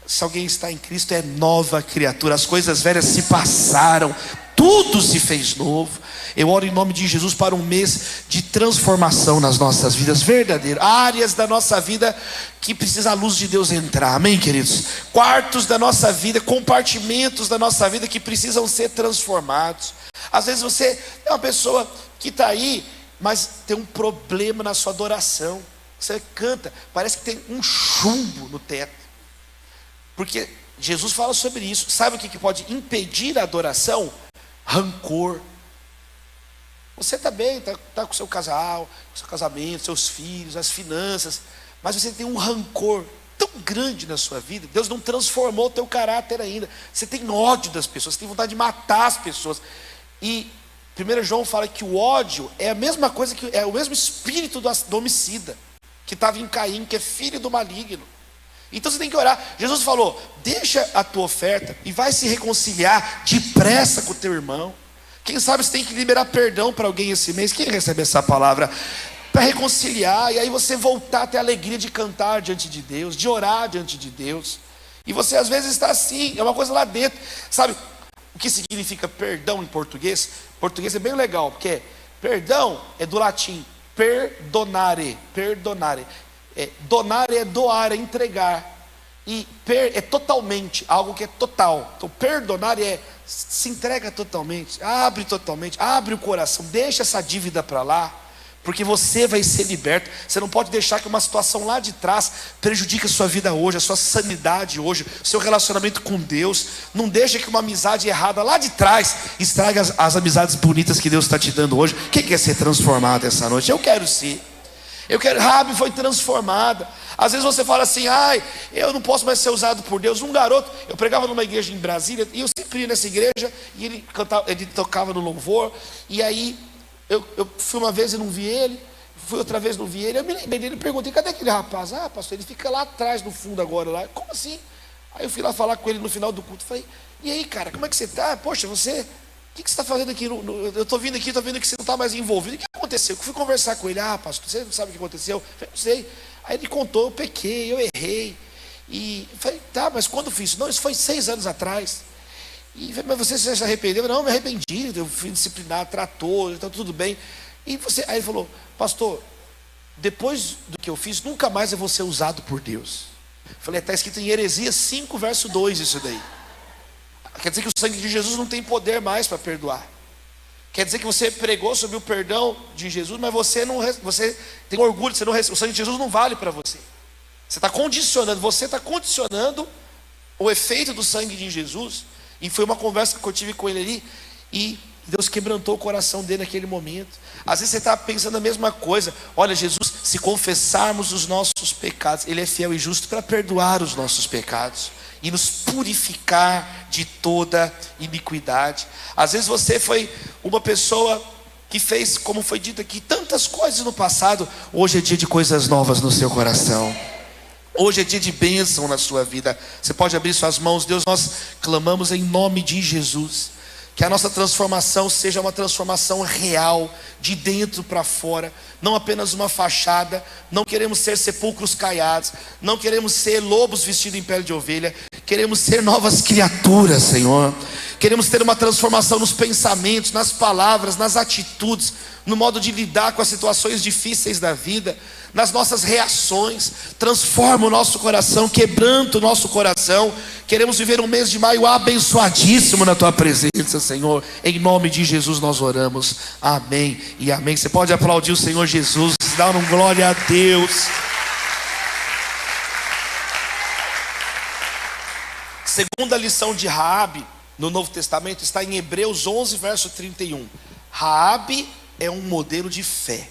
Se alguém está em Cristo, é nova criatura. As coisas velhas se passaram, tudo se fez novo. Eu oro em nome de Jesus para um mês de transformação nas nossas vidas, verdadeiro. Áreas da nossa vida que precisa a luz de Deus entrar, amém, queridos? Quartos da nossa vida, compartimentos da nossa vida que precisam ser transformados. Às vezes você é uma pessoa que está aí, mas tem um problema na sua adoração. Você canta, parece que tem um chumbo no teto. Porque Jesus fala sobre isso. Sabe o que pode impedir a adoração? Rancor. Você está bem, está com o seu casal, com o seu casamento, seus filhos, as finanças, mas você tem um rancor tão grande na sua vida. Deus não transformou o teu caráter ainda. Você tem ódio das pessoas, você tem vontade de matar as pessoas. E 1 João fala que o ódio é a mesma coisa, que é o mesmo espírito do homicida, que estava em Caim, que é filho do maligno. Então você tem que orar. Jesus falou, deixa a tua oferta e vai se reconciliar depressa com o teu irmão. Quem sabe você tem que liberar perdão para alguém esse mês. Quem recebe essa palavra? Para reconciliar, e aí você voltar a ter a alegria de cantar diante de Deus, de orar diante de Deus. E você às vezes está assim, é uma coisa lá dentro. Sabe o que significa perdão em português? Português é bem legal, porque perdão é do latim perdonare, perdonare. Donar é doar, é entregar. E é totalmente, algo que é total. Então perdonar se entrega totalmente, abre o coração, deixa essa dívida para lá, porque você vai ser liberto. Você não pode deixar que uma situação lá de trás prejudique a sua vida hoje, a sua sanidade hoje, o seu relacionamento com Deus. Não deixa que uma amizade errada lá de trás estrague as amizades bonitas que Deus está te dando hoje. Quem quer ser transformado essa noite? Eu quero ser. Raabe foi transformada. Às vezes você fala assim, eu não posso mais ser usado por Deus. Um garoto, eu pregava numa igreja em Brasília, e eu sempre ia nessa igreja, e ele tocava no louvor. E aí eu fui uma vez e não vi ele, fui outra vez e não vi ele. Eu me lembrei dele e perguntei, cadê aquele rapaz? Pastor, ele fica lá atrás no fundo agora lá. Como assim? Aí eu fui lá falar com ele no final do culto. Falei, e aí, cara, como é que você está? Poxa, você... O que você está fazendo aqui? Eu estou vindo aqui, estou vendo que você não está mais envolvido. O que aconteceu? Eu fui conversar com ele. Pastor, você não sabe o que aconteceu? Eu falei, não sei. Aí ele contou, eu pequei, eu errei. E eu falei, tá, mas quando fiz isso? Não, isso foi 6 anos atrás. E falei, mas você se arrependeu? Não, me arrependi, eu fui disciplinado, tratou, então tudo bem. E você, aí ele falou, pastor, depois do que eu fiz, nunca mais eu vou ser usado por Deus. Eu falei, está escrito em Heresias 5, verso 2 isso daí. Quer dizer que o sangue de Jesus não tem poder mais para perdoar. Quer dizer que você pregou sobre o perdão de Jesus, mas você tem orgulho, o sangue de Jesus não vale para você. Você está condicionando o efeito do sangue de Jesus. E foi uma conversa que eu tive com ele ali, e Deus quebrantou o coração dele naquele momento. Às vezes você está pensando a mesma coisa. Olha, Jesus, se confessarmos os nossos pecados, Ele é fiel e justo para perdoar os nossos pecados e nos purificar de toda iniquidade. Às vezes você foi uma pessoa que fez, como foi dito aqui, tantas coisas no passado. Hoje é dia de coisas novas no seu coração. Hoje é dia de bênção na sua vida. Você pode abrir suas mãos. Deus, nós clamamos em nome de Jesus, que a nossa transformação seja uma transformação real, de dentro para fora, não apenas uma fachada. Não queremos ser sepulcros caiados, não queremos ser lobos vestidos em pele de ovelha. Queremos ser novas criaturas, Senhor. Queremos ter uma transformação nos pensamentos, nas palavras, nas atitudes, no modo de lidar com as situações difíceis da vida, nas nossas reações. Transforma o nosso coração, quebranta o nosso coração. Queremos viver um mês de maio abençoadíssimo na Tua presença, Senhor. Em nome de Jesus nós oramos, amém e amém. Você pode aplaudir o Senhor Jesus, dar um glória a Deus. Segunda lição de Raabe no Novo Testamento está em Hebreus 11, verso 31. Raabe é um modelo de fé.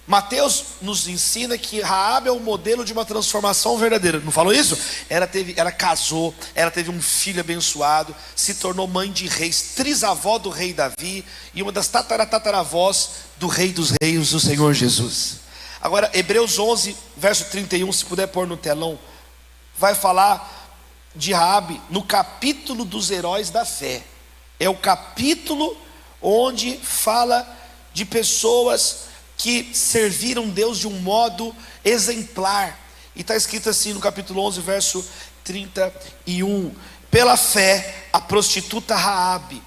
Mateus nos ensina que Raabe é um modelo de uma transformação verdadeira. Não falou isso? Ela casou, ela teve um filho abençoado, se tornou mãe de reis, trisavó do rei Davi e uma das tataravós do rei dos reis, o Senhor Jesus. Agora, Hebreus 11, verso 31, se puder pôr no telão, vai falar de Raabe no capítulo dos heróis da fé. É o capítulo onde fala de pessoas que serviram Deus de um modo exemplar. E está escrito assim no capítulo 11, verso 31. Pela fé, a prostituta Raabe,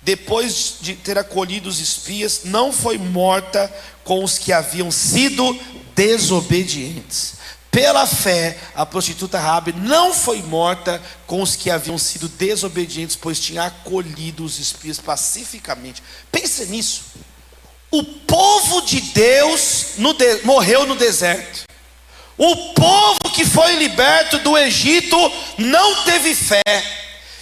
depois de ter acolhido os espias, não foi morta com os que haviam sido desobedientes. Pela fé, a prostituta Raabe não foi morta com os que haviam sido desobedientes, pois tinha acolhido os espias pacificamente. Pense nisso. O povo de Deus morreu no deserto. O povo que foi liberto do Egito não teve fé.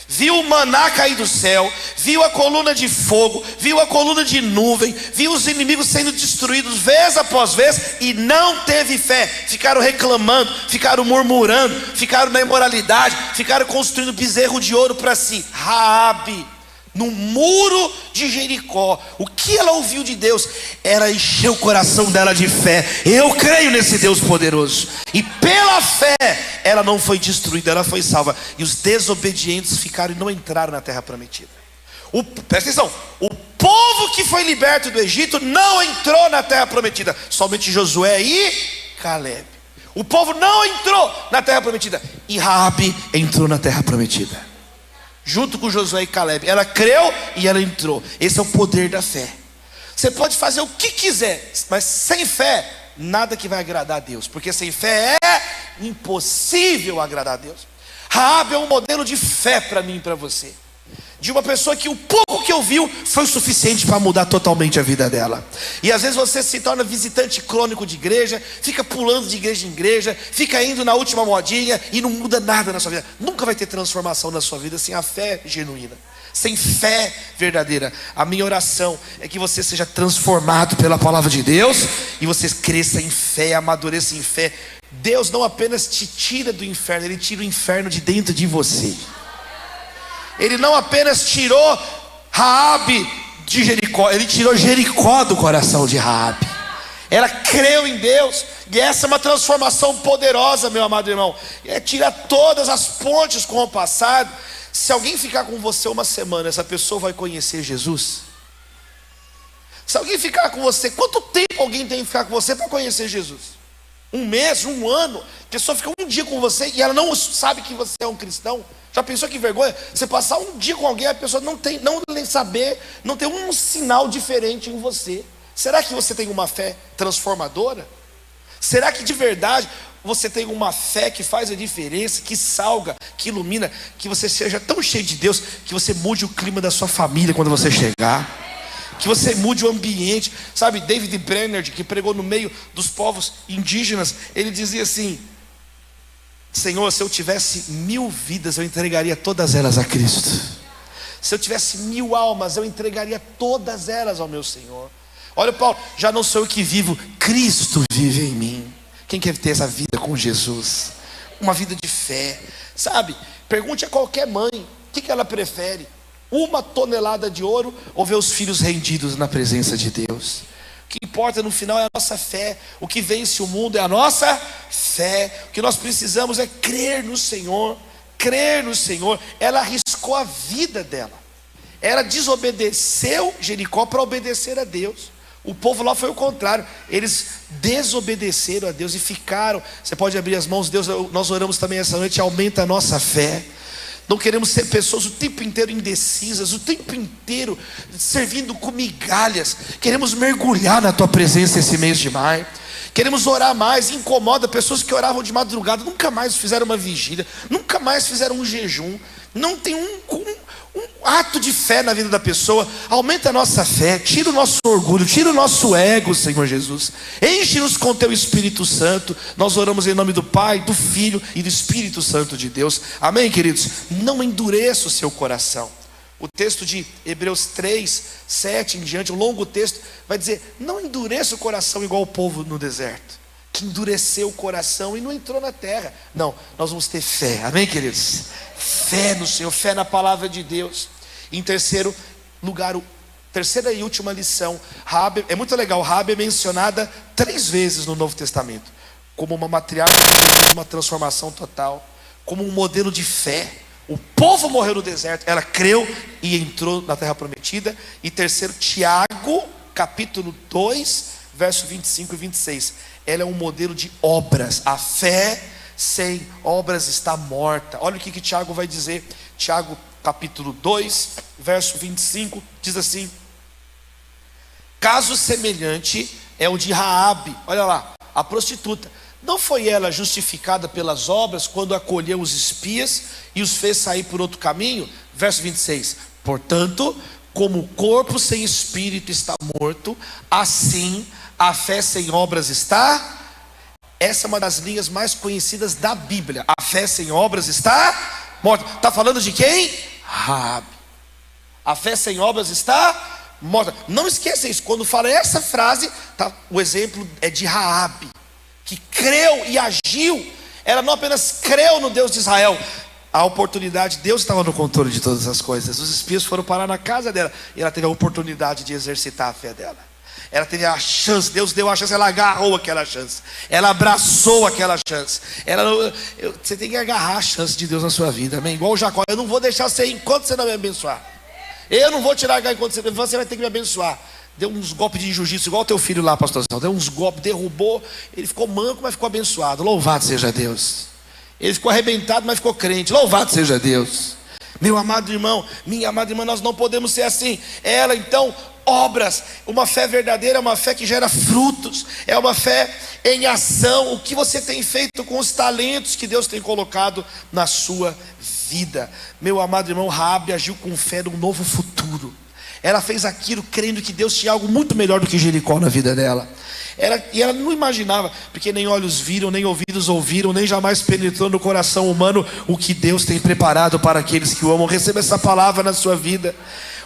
Viu o maná cair do céu, viu a coluna de fogo, viu a coluna de nuvem, viu os inimigos sendo destruídos vez após vez e não teve fé. Ficaram reclamando, ficaram murmurando, ficaram na imoralidade, ficaram construindo bezerro de ouro para si. Raabe, no muro de Jericó, o que ela ouviu de Deus? Ela encheu o coração dela de fé. Eu creio nesse Deus poderoso. E pela fé, ela não foi destruída, ela foi salva. E os desobedientes ficaram e não entraram na terra prometida. Presta atenção, o povo que foi liberto do Egito não entrou na terra prometida. Somente Josué e Caleb. O povo não entrou na terra prometida. E Raabe entrou na terra prometida, junto com Josué e Caleb. Ela creu e ela entrou. Esse é o poder da fé. Você pode fazer o que quiser, mas sem fé, nada que vai agradar a Deus, porque sem fé é impossível agradar a Deus. Raabe é um modelo de fé para mim e para você, de uma pessoa que o pouco que ouviu foi o suficiente para mudar totalmente a vida dela. E às vezes você se torna visitante crônico de igreja, fica pulando de igreja em igreja, fica indo na última modinha e não muda nada na sua vida. Nunca vai ter transformação na sua vida sem a fé genuína, sem fé verdadeira. A minha oração é que você seja transformado pela palavra de Deus e você cresça em fé, amadureça em fé. Deus não apenas te tira do inferno, Ele tira o inferno de dentro de você. Ele não apenas tirou Raabe de Jericó, Ele tirou Jericó do coração de Raabe. Ela creu em Deus, e essa é uma transformação poderosa, meu amado irmão. É tirar todas as pontes com o passado. Se alguém ficar com você uma semana, essa pessoa vai conhecer Jesus? Se alguém ficar com você, quanto tempo alguém tem que ficar com você para conhecer Jesus? Um mês, um ano, a pessoa fica um dia com você e ela não sabe que você é um cristão. Já pensou que vergonha? Você passar um dia com alguém, a pessoa não saber, não tem um sinal diferente em você. Será que você tem uma fé transformadora? Será que de verdade você tem uma fé que faz a diferença, que salga, que ilumina, que você seja tão cheio de Deus, que você mude o clima da sua família quando você chegar, que você mude o ambiente? Sabe, David Brainerd, que pregou no meio dos povos indígenas, ele dizia assim: Senhor, se eu tivesse 1000 vidas, eu entregaria todas elas a Cristo. Se eu tivesse 1000 almas, eu entregaria todas elas ao meu Senhor. Olha, Paulo, já não sou eu que vivo, Cristo vive em mim. Quem quer ter essa vida com Jesus? Uma vida de fé, sabe? Pergunte a qualquer mãe, o que ela prefere? 1 tonelada de ouro ou ver os filhos rendidos na presença de Deus? O que importa no final é a nossa fé. O que vence o mundo é a nossa fé. O que nós precisamos é crer no Senhor. Crer no Senhor. Ela arriscou a vida dela. Ela desobedeceu Jericó para obedecer a Deus. O povo lá foi o contrário. Eles desobedeceram a Deus e ficaram. Você pode abrir as mãos. Deus, nós oramos também essa noite. Aumenta a nossa fé. Não queremos ser pessoas o tempo inteiro indecisas, o tempo inteiro servindo com migalhas. Queremos mergulhar na tua presença esse mês de maio. Queremos orar mais. Incomoda pessoas que oravam de madrugada, nunca mais fizeram uma vigília, nunca mais fizeram um jejum. Não tem um ato de fé na vida da pessoa. Aumenta a nossa fé, tira o nosso orgulho, tira o nosso ego, Senhor Jesus. Enche-nos com teu Espírito Santo. Nós oramos em nome do Pai, do Filho e do Espírito Santo de Deus. Amém, queridos? Não endureça o seu coração. O texto de Hebreus 3, 7 em diante, um longo texto, vai dizer: não endureça o coração igual o povo no deserto, que endureceu o coração e não entrou na terra. Não, nós vamos ter fé. Amém, queridos? Fé no Senhor, fé na palavra de Deus. Em terceiro lugar, terceira e última lição, Raabe, é muito legal. Raabe é mencionada 3 vezes no Novo Testamento, como uma matriarca de uma transformação total, como um modelo de fé. O povo morreu no deserto, ela creu e entrou na terra prometida. E terceiro, Tiago, capítulo 2, verso 25 e 26. Ela é um modelo de obras. A fé sem obras está morta. Olha o que Tiago vai dizer. Tiago capítulo 2, verso 25, diz assim: caso semelhante é o de Raabe, olha lá, a prostituta. Não foi ela justificada pelas obras quando acolheu os espias e os fez sair por outro caminho? Verso 26. Portanto, como o corpo sem espírito está morto, assim a fé sem obras está. Essa é uma das linhas mais conhecidas da Bíblia. A fé sem obras está morta. Está falando de quem? Raabe. A fé sem obras está morta. Não esqueça isso. Quando fala essa frase, tá, o exemplo é de Raabe, que creu e agiu. Ela não apenas creu no Deus de Israel. A oportunidade, Deus estava no controle de todas as coisas. Os espias foram parar na casa dela e ela teve a oportunidade de exercitar a fé dela. Ela teve a chance, Deus deu a chance, ela agarrou aquela chance, ela abraçou aquela chance. Você tem que agarrar a chance de Deus na sua vida, amém? Igual o Jacó: eu não vou deixar você ir enquanto você não me abençoar. Eu não vou te largar enquanto você vai ter que me abençoar. Deu uns golpes de jiu-jitsu, igual o teu filho lá, pastorzão. Deu uns golpes, derrubou, ele ficou manco, mas ficou abençoado. Louvado seja Deus. Ele ficou arrebentado, mas ficou crente. Louvado seja Deus. Meu amado irmão, minha amada irmã, nós não podemos ser assim. Ela então, obras. Uma fé verdadeira é uma fé que gera frutos, é uma fé em ação. O que você tem feito com os talentos que Deus tem colocado na sua vida? Meu amado irmão, Raabe agiu com fé num novo futuro. Ela fez aquilo crendo que Deus tinha algo muito melhor do que Jericó na vida dela. E ela não imaginava, porque nem olhos viram, nem ouvidos ouviram, nem jamais penetrou no coração humano o que Deus tem preparado para aqueles que o amam. Receba essa palavra na sua vida.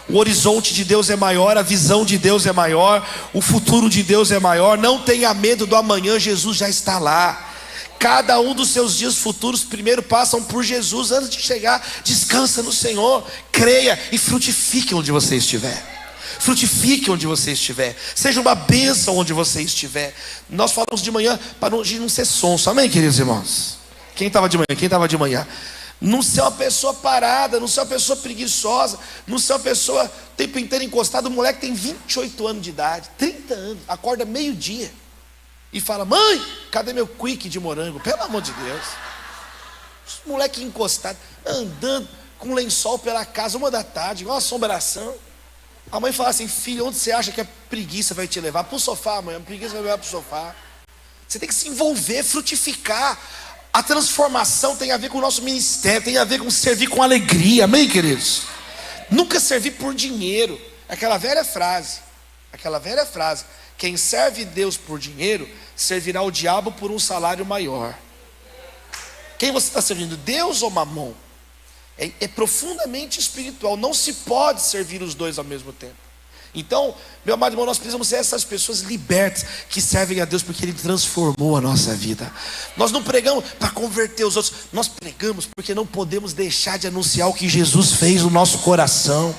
O horizonte de Deus é maior, a visão de Deus é maior, o futuro de Deus é maior. Não tenha medo do amanhã, Jesus já está lá. Cada um dos seus dias futuros primeiro passam por Jesus antes de chegar. Descansa no Senhor, creia e frutifique onde você estiver. Frutifique onde você estiver. Seja uma bênção onde você estiver. Nós falamos de manhã para não ser sonso. Amém, queridos irmãos? Quem estava de manhã? Quem estava de manhã? Não ser uma pessoa parada, não ser uma pessoa preguiçosa, não ser uma pessoa o tempo inteiro encostada. O moleque tem 28 anos de idade, 30 anos, acorda meio-dia e fala: mãe, cadê meu quick de morango? Pelo amor de Deus. Os moleque encostado, andando com lençol pela casa, 1 da tarde, igual uma assombração. A mãe fala assim: filho, onde você acha que a preguiça vai te levar? Para o sofá, mãe, a preguiça vai levar para o sofá. Você tem que se envolver, frutificar. A transformação tem a ver com o nosso ministério, tem a ver com servir com alegria, amém, queridos? Nunca servir por dinheiro. Aquela velha frase, quem serve Deus por dinheiro, servirá o diabo por um salário maior. Quem você está servindo, Deus ou mamon? É profundamente espiritual, não se pode servir os dois ao mesmo tempo. Então, meu amado irmão, nós precisamos ser essas pessoas libertas, que servem a Deus porque Ele transformou a nossa vida. Nós não pregamos para converter os outros, nós pregamos porque não podemos deixar de anunciar o que Jesus fez no nosso coração.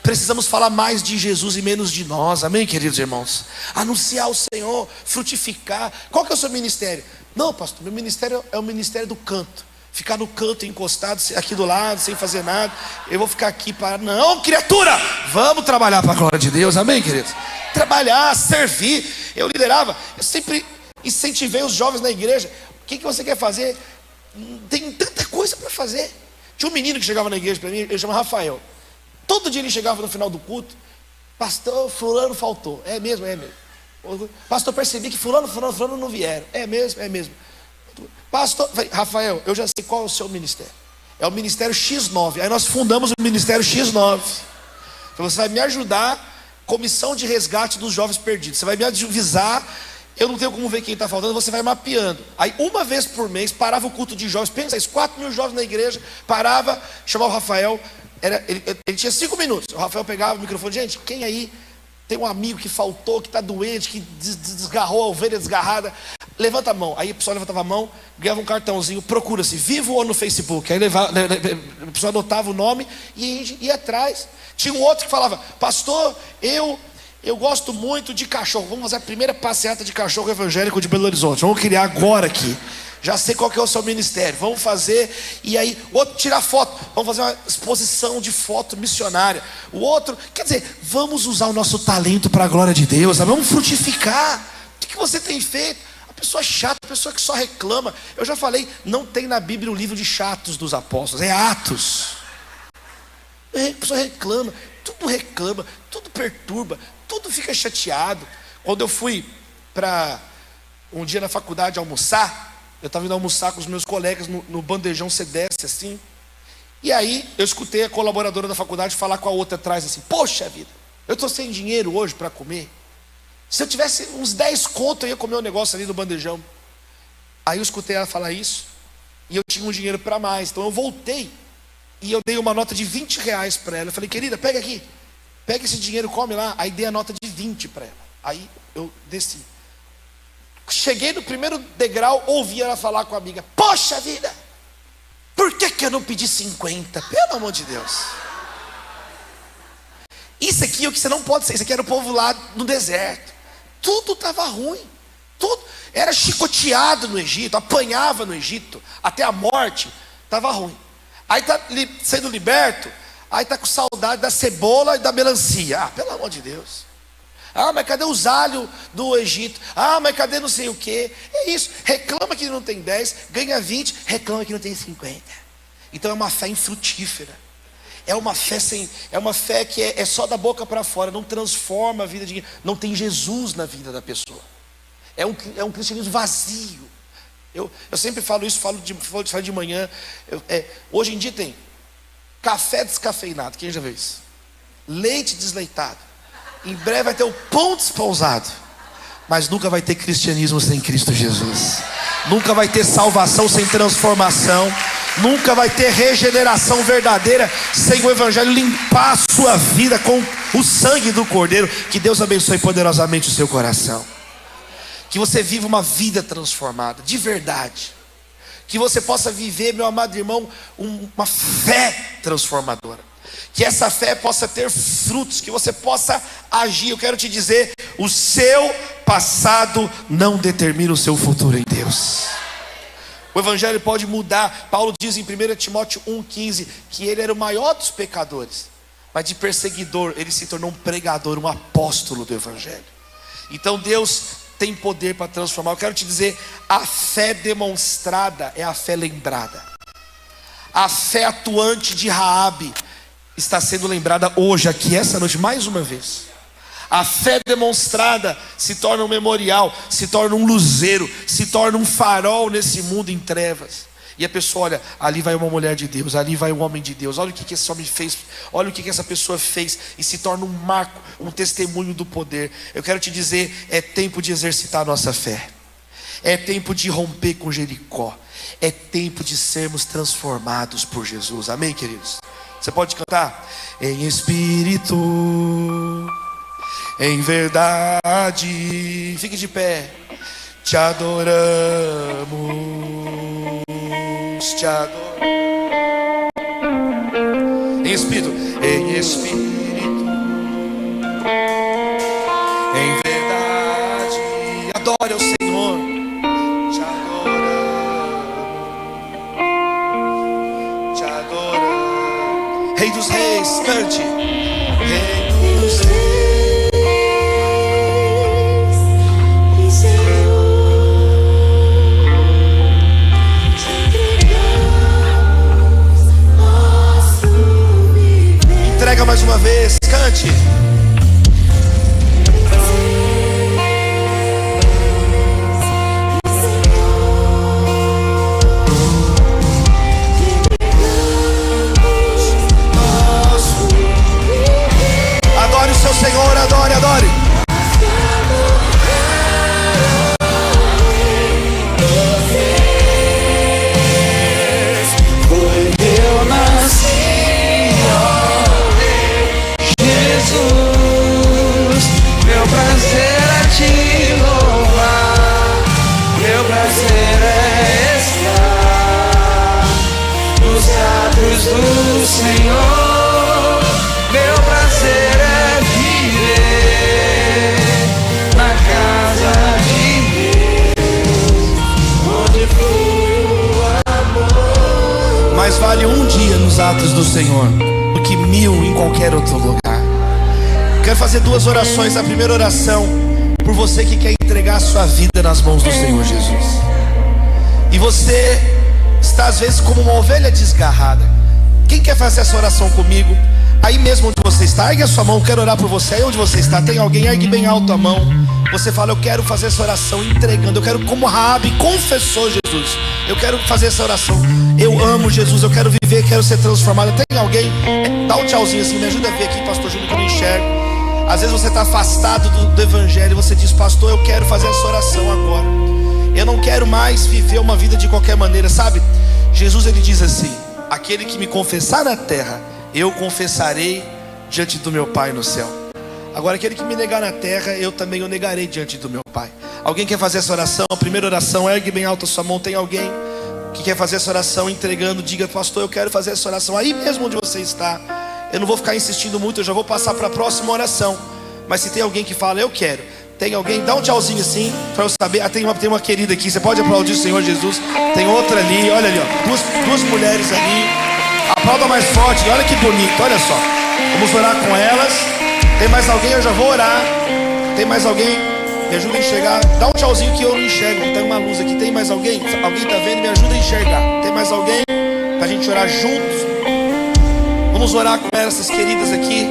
Precisamos falar mais de Jesus e menos de nós, amém, queridos irmãos? Anunciar o Senhor, frutificar. Qual que é o seu ministério? Não, pastor, meu ministério é o ministério do canto. Ficar no canto encostado aqui do lado, sem fazer nada. Eu vou ficar aqui parado. Não, criatura, vamos trabalhar para a glória de Deus, amém, queridos? Trabalhar, servir. Eu liderava, eu sempre incentivei os jovens na igreja. O que você quer fazer? Tem tanta coisa para fazer. Tinha um menino que chegava na igreja para mim, ele chama Rafael. Todo dia ele chegava no final do culto: pastor, fulano faltou. É mesmo. Pastor, percebi que fulano não vieram. É mesmo. Pastor, Rafael, eu já sei qual é o seu ministério. É o ministério X9. Aí nós fundamos o ministério X9. Então você vai me ajudar, comissão de resgate dos jovens perdidos. Você vai me avisar, eu não tenho como ver quem está faltando, você vai mapeando. Aí 1 vez por mês parava o culto de jovens. Pensa isso, 4.000 jovens na igreja. Parava, chamava o Rafael. Ele tinha 5 minutos. O Rafael pegava o microfone: gente, quem aí tem um amigo que faltou, que está doente, que desgarrou a ovelha desgarrada? Levanta a mão. Aí a pessoa levantava a mão, ganhava um cartãozinho: procura-se, vivo ou no Facebook. Aí a pessoa anotava o nome e ia atrás. Tinha um outro que falava: pastor, eu gosto muito de cachorro. Vamos fazer a primeira passeata de cachorro evangélico de Belo Horizonte. Vamos criar agora aqui. Já sei qual que é o seu ministério. Vamos fazer. E aí, o outro tirar foto. Vamos fazer uma exposição de foto missionária. O outro, quer dizer, vamos usar o nosso talento para a glória de Deus. Vamos frutificar. O que você tem feito? A pessoa chata, a pessoa que só reclama. Eu já falei, não tem na Bíblia o livro de chatos dos apóstolos. É Atos. A pessoa reclama, tudo perturba, tudo fica chateado. Quando eu fui para um dia na faculdade almoçar, eu estava indo almoçar com os meus colegas no bandejão, você desce assim. E aí eu escutei a colaboradora da faculdade falar com a outra atrás assim: poxa vida, eu estou sem dinheiro hoje para comer. Se eu tivesse uns 10 contos, eu ia comer um negócio ali no bandejão. Aí eu escutei ela falar isso, e eu tinha um dinheiro para mais. Então eu voltei e eu dei uma nota de R$20 para ela. Eu falei: querida, pega aqui, pega esse dinheiro, come lá. Aí dei a nota de 20 para ela. Aí eu desci. Cheguei no primeiro degrau, ouvi ela falar com a amiga: poxa vida, por que eu não pedi 50? Pelo amor de Deus. Isso aqui é o que você não pode ser. Isso aqui era o povo lá no deserto. Tudo estava ruim. Tudo era chicoteado no Egito, apanhava no Egito, até a morte. Estava ruim. Aí está sendo liberto. Aí está com saudade da cebola e da melancia. Ah, pelo amor de Deus. Ah, mas cadê os alhos do Egito? Ah, mas cadê não sei o que? É isso, reclama que não tem 10, ganha 20, reclama que não tem 50. Então é uma fé infrutífera. É uma fé que é só da boca para fora, não transforma a vida de ninguém. Não tem Jesus na vida da pessoa. É um cristianismo vazio. Eu sempre falo isso, falo de manhã. Hoje em dia tem café descafeinado, quem já viu isso? Leite desleitado. Em breve vai ter o pão despausado. Mas nunca vai ter cristianismo sem Cristo Jesus. Nunca vai ter salvação sem transformação. Nunca vai ter regeneração verdadeira sem o Evangelho limpar a sua vida com o sangue do Cordeiro. Que Deus abençoe poderosamente o seu coração. Que você viva uma vida transformada, de verdade. Que você possa viver, meu amado irmão, uma fé transformadora. Que essa fé possa ter frutos, que você possa agir. Eu quero te dizer, o seu passado não determina o seu futuro em Deus. O Evangelho pode mudar. Paulo diz em 1 Timóteo 1,15 que ele era o maior dos pecadores, mas de perseguidor ele se tornou um pregador, um apóstolo do Evangelho. Então Deus tem poder para transformar. Eu quero te dizer, a fé demonstrada é a fé lembrada. A fé atuante de Raabe está sendo lembrada hoje, aqui, essa noite, mais uma vez. A fé demonstrada se torna um memorial, se torna um luzeiro, se torna um farol nesse mundo em trevas. E a pessoa olha, ali vai uma mulher de Deus, ali vai um homem de Deus, olha o que esse homem fez, olha o que essa pessoa fez, e se torna um marco, um testemunho do poder. Eu quero te dizer, é tempo de exercitar a nossa fé, é tempo de romper com Jericó, é tempo de sermos transformados por Jesus. Amém, queridos? Você pode cantar? Em espírito, em verdade, fique de pé, te adoramos, te adoramos. Em espírito, em verdade, adore ao Senhor, te adoramos, te adoramos. Rei dos reis, cante. Rei dos reis. Entrega mais uma vez, cante. Adore o seu Senhor, adore, adore. Do Senhor, meu prazer é viver na casa de Deus, onde flui o amor. Mais vale um dia nos atos do Senhor do que 1000 em qualquer outro lugar. Quero fazer 2 orações. A primeira oração por você que quer entregar a sua vida nas mãos do Senhor Jesus, e você está às vezes como uma ovelha desgarrada. Quem quer fazer essa oração comigo? Aí mesmo onde você está, ergue a sua mão, eu quero orar por você. Aí onde você está, tem alguém, ergue bem alto a mão. Você fala, eu quero fazer essa oração entregando. Eu quero, como Raabe confessou Jesus, eu quero fazer essa oração. Eu amo Jesus, eu quero viver, quero ser transformado. Tem alguém? Dá um tchauzinho assim, me ajuda a ver aqui, pastor Júnior, que eu não enxergo. Às vezes você está afastado do evangelho e você diz, pastor, eu quero fazer essa oração agora. Eu não quero mais viver uma vida de qualquer maneira, sabe? Jesus, ele diz assim: aquele que me confessar na terra, eu confessarei diante do meu Pai no céu. Agora, aquele que me negar na terra, eu também o negarei diante do meu Pai. Alguém quer fazer essa oração? A primeira oração, ergue bem alto a sua mão. Tem alguém que quer fazer essa oração entregando? Diga, pastor, eu quero fazer essa oração. Aí mesmo onde você está, eu não vou ficar insistindo muito, eu já vou passar para a próxima oração. Mas se tem alguém que fala, eu quero. Tem alguém? Dá um tchauzinho assim, para eu saber. Ah, tem uma querida aqui, você pode aplaudir o Senhor Jesus. Tem outra ali, olha ali, ó, duas mulheres ali. Aplauda mais forte, olha que bonito, olha só. Vamos orar com elas. Tem mais alguém? Eu já vou orar. Tem mais alguém? Me ajuda a enxergar. Dá um tchauzinho que eu não enxergo. Tem uma luz aqui. Tem mais alguém? Alguém tá vendo? Me ajuda a enxergar. Tem mais alguém? Pra gente orar juntos. Vamos orar com elas, essas queridas aqui.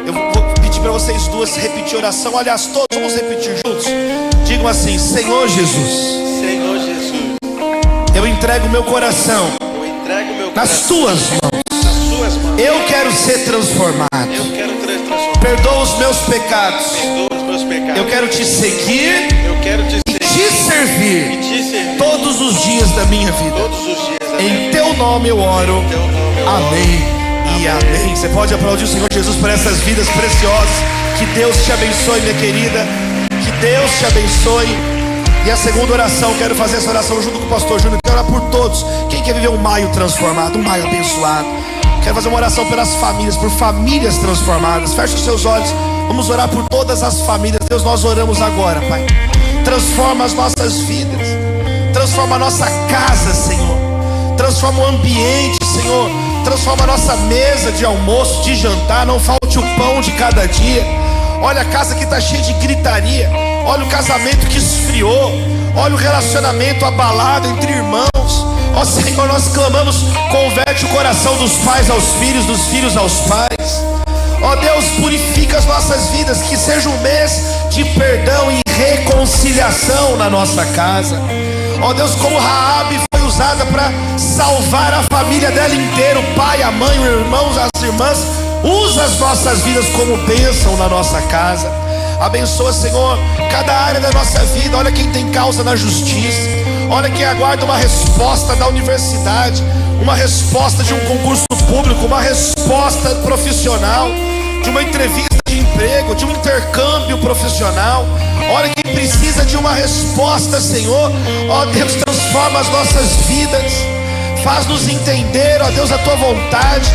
Eu vou pedir para vocês duas repetir a oração. Aliás, todos vamos repetir juntos. Digam assim: Senhor Jesus, Senhor Jesus, eu entrego meu coração nas tuas mãos. Eu quero ser transformado. Perdoa os meus pecados. Eu quero te seguir e te servir todos os dias da minha vida. Em teu nome eu oro. Amém e amém. Você pode aplaudir o Senhor Jesus por essas vidas preciosas. Que Deus te abençoe, minha querida. Que Deus te abençoe. E a segunda oração, quero fazer essa oração junto com o pastor Júnior. Quero orar por todos. Quem quer viver um maio transformado, um maio abençoado? Quero fazer uma oração pelas famílias, por famílias transformadas. Feche os seus olhos. Vamos orar por todas as famílias. Deus, nós oramos agora, Pai. Transforma as nossas vidas. Transforma a nossa casa, Senhor. Transforma o ambiente, Senhor. Transforma a nossa mesa de almoço, de jantar. Não falte o pão de cada dia. Olha a casa que está cheia de gritaria. olha o casamento que esfriou, olha o relacionamento abalado entre irmãos. Ó Senhor, nós clamamos, converte o coração dos pais aos filhos, dos filhos aos pais. Ó Deus, purifica as nossas vidas, que seja um mês de perdão e reconciliação na nossa casa. Ó Deus, como Raabe foi usada para salvar a família dela inteira, o pai, a mãe, os irmãos, as irmãs, usa as nossas vidas como bênção na nossa casa. Abençoa, Senhor, cada área da nossa vida. Olha quem tem causa na justiça, olha quem aguarda uma resposta da universidade, uma resposta de um concurso público, uma resposta profissional, de uma entrevista de emprego, de um intercâmbio profissional. Olha quem precisa de uma resposta, Senhor. Ó Deus, transforma as nossas vidas, faz-nos entender, ó Deus, a Tua vontade.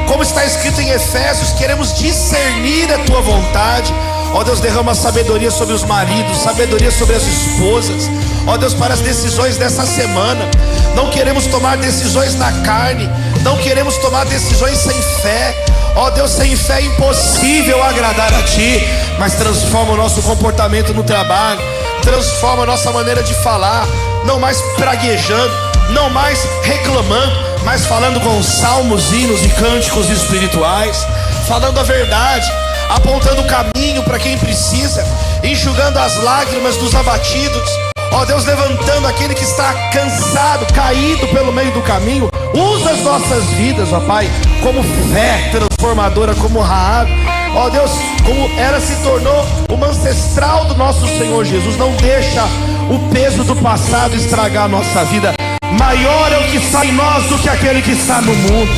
Como está escrito em Efésios, queremos discernir a Tua vontade. Ó Deus, derrama sabedoria sobre os maridos, sabedoria sobre as esposas. Ó Deus, para as decisões dessa semana. Não queremos tomar decisões na carne, não queremos tomar decisões sem fé. Ó Deus, sem fé é impossível agradar a Ti. Mas transforma o nosso comportamento no trabalho, transforma a nossa maneira de falar. Não mais praguejando, não mais reclamando, mas falando com salmos, hinos e cânticos espirituais, falando a verdade, apontando o caminho para quem precisa, enxugando as lágrimas dos abatidos. Ó Deus, levantando aquele que está cansado, caído pelo meio do caminho. Usa as nossas vidas, ó Pai, como fé transformadora, como Raabe. Ó Deus, como ela se tornou uma ancestral do nosso Senhor Jesus. Não deixa o peso do passado estragar a nossa vida. Maior é o que está em nós do que aquele que está no mundo.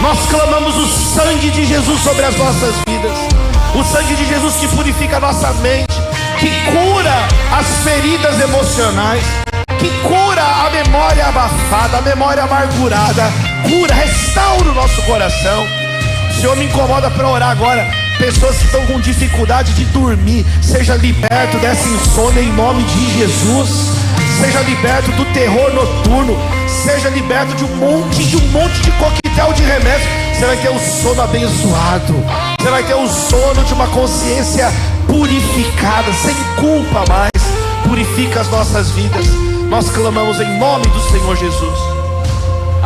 Nós clamamos o sangue de Jesus sobre as nossas vidas, o sangue de Jesus que purifica a nossa mente, que cura as feridas emocionais, que cura a memória abafada, a memória amargurada. Cura, restaura o nosso coração. O Senhor me incomoda para orar agora. Pessoas que estão com dificuldade de dormir, seja liberto dessa insônia em nome de Jesus. Seja liberto do terror noturno, seja liberto de um monte de coquetel de remédio. Você vai ter o sono abençoado, você vai ter o sono de uma consciência purificada, sem culpa mais. Purifica as nossas vidas. Nós clamamos em nome do Senhor Jesus.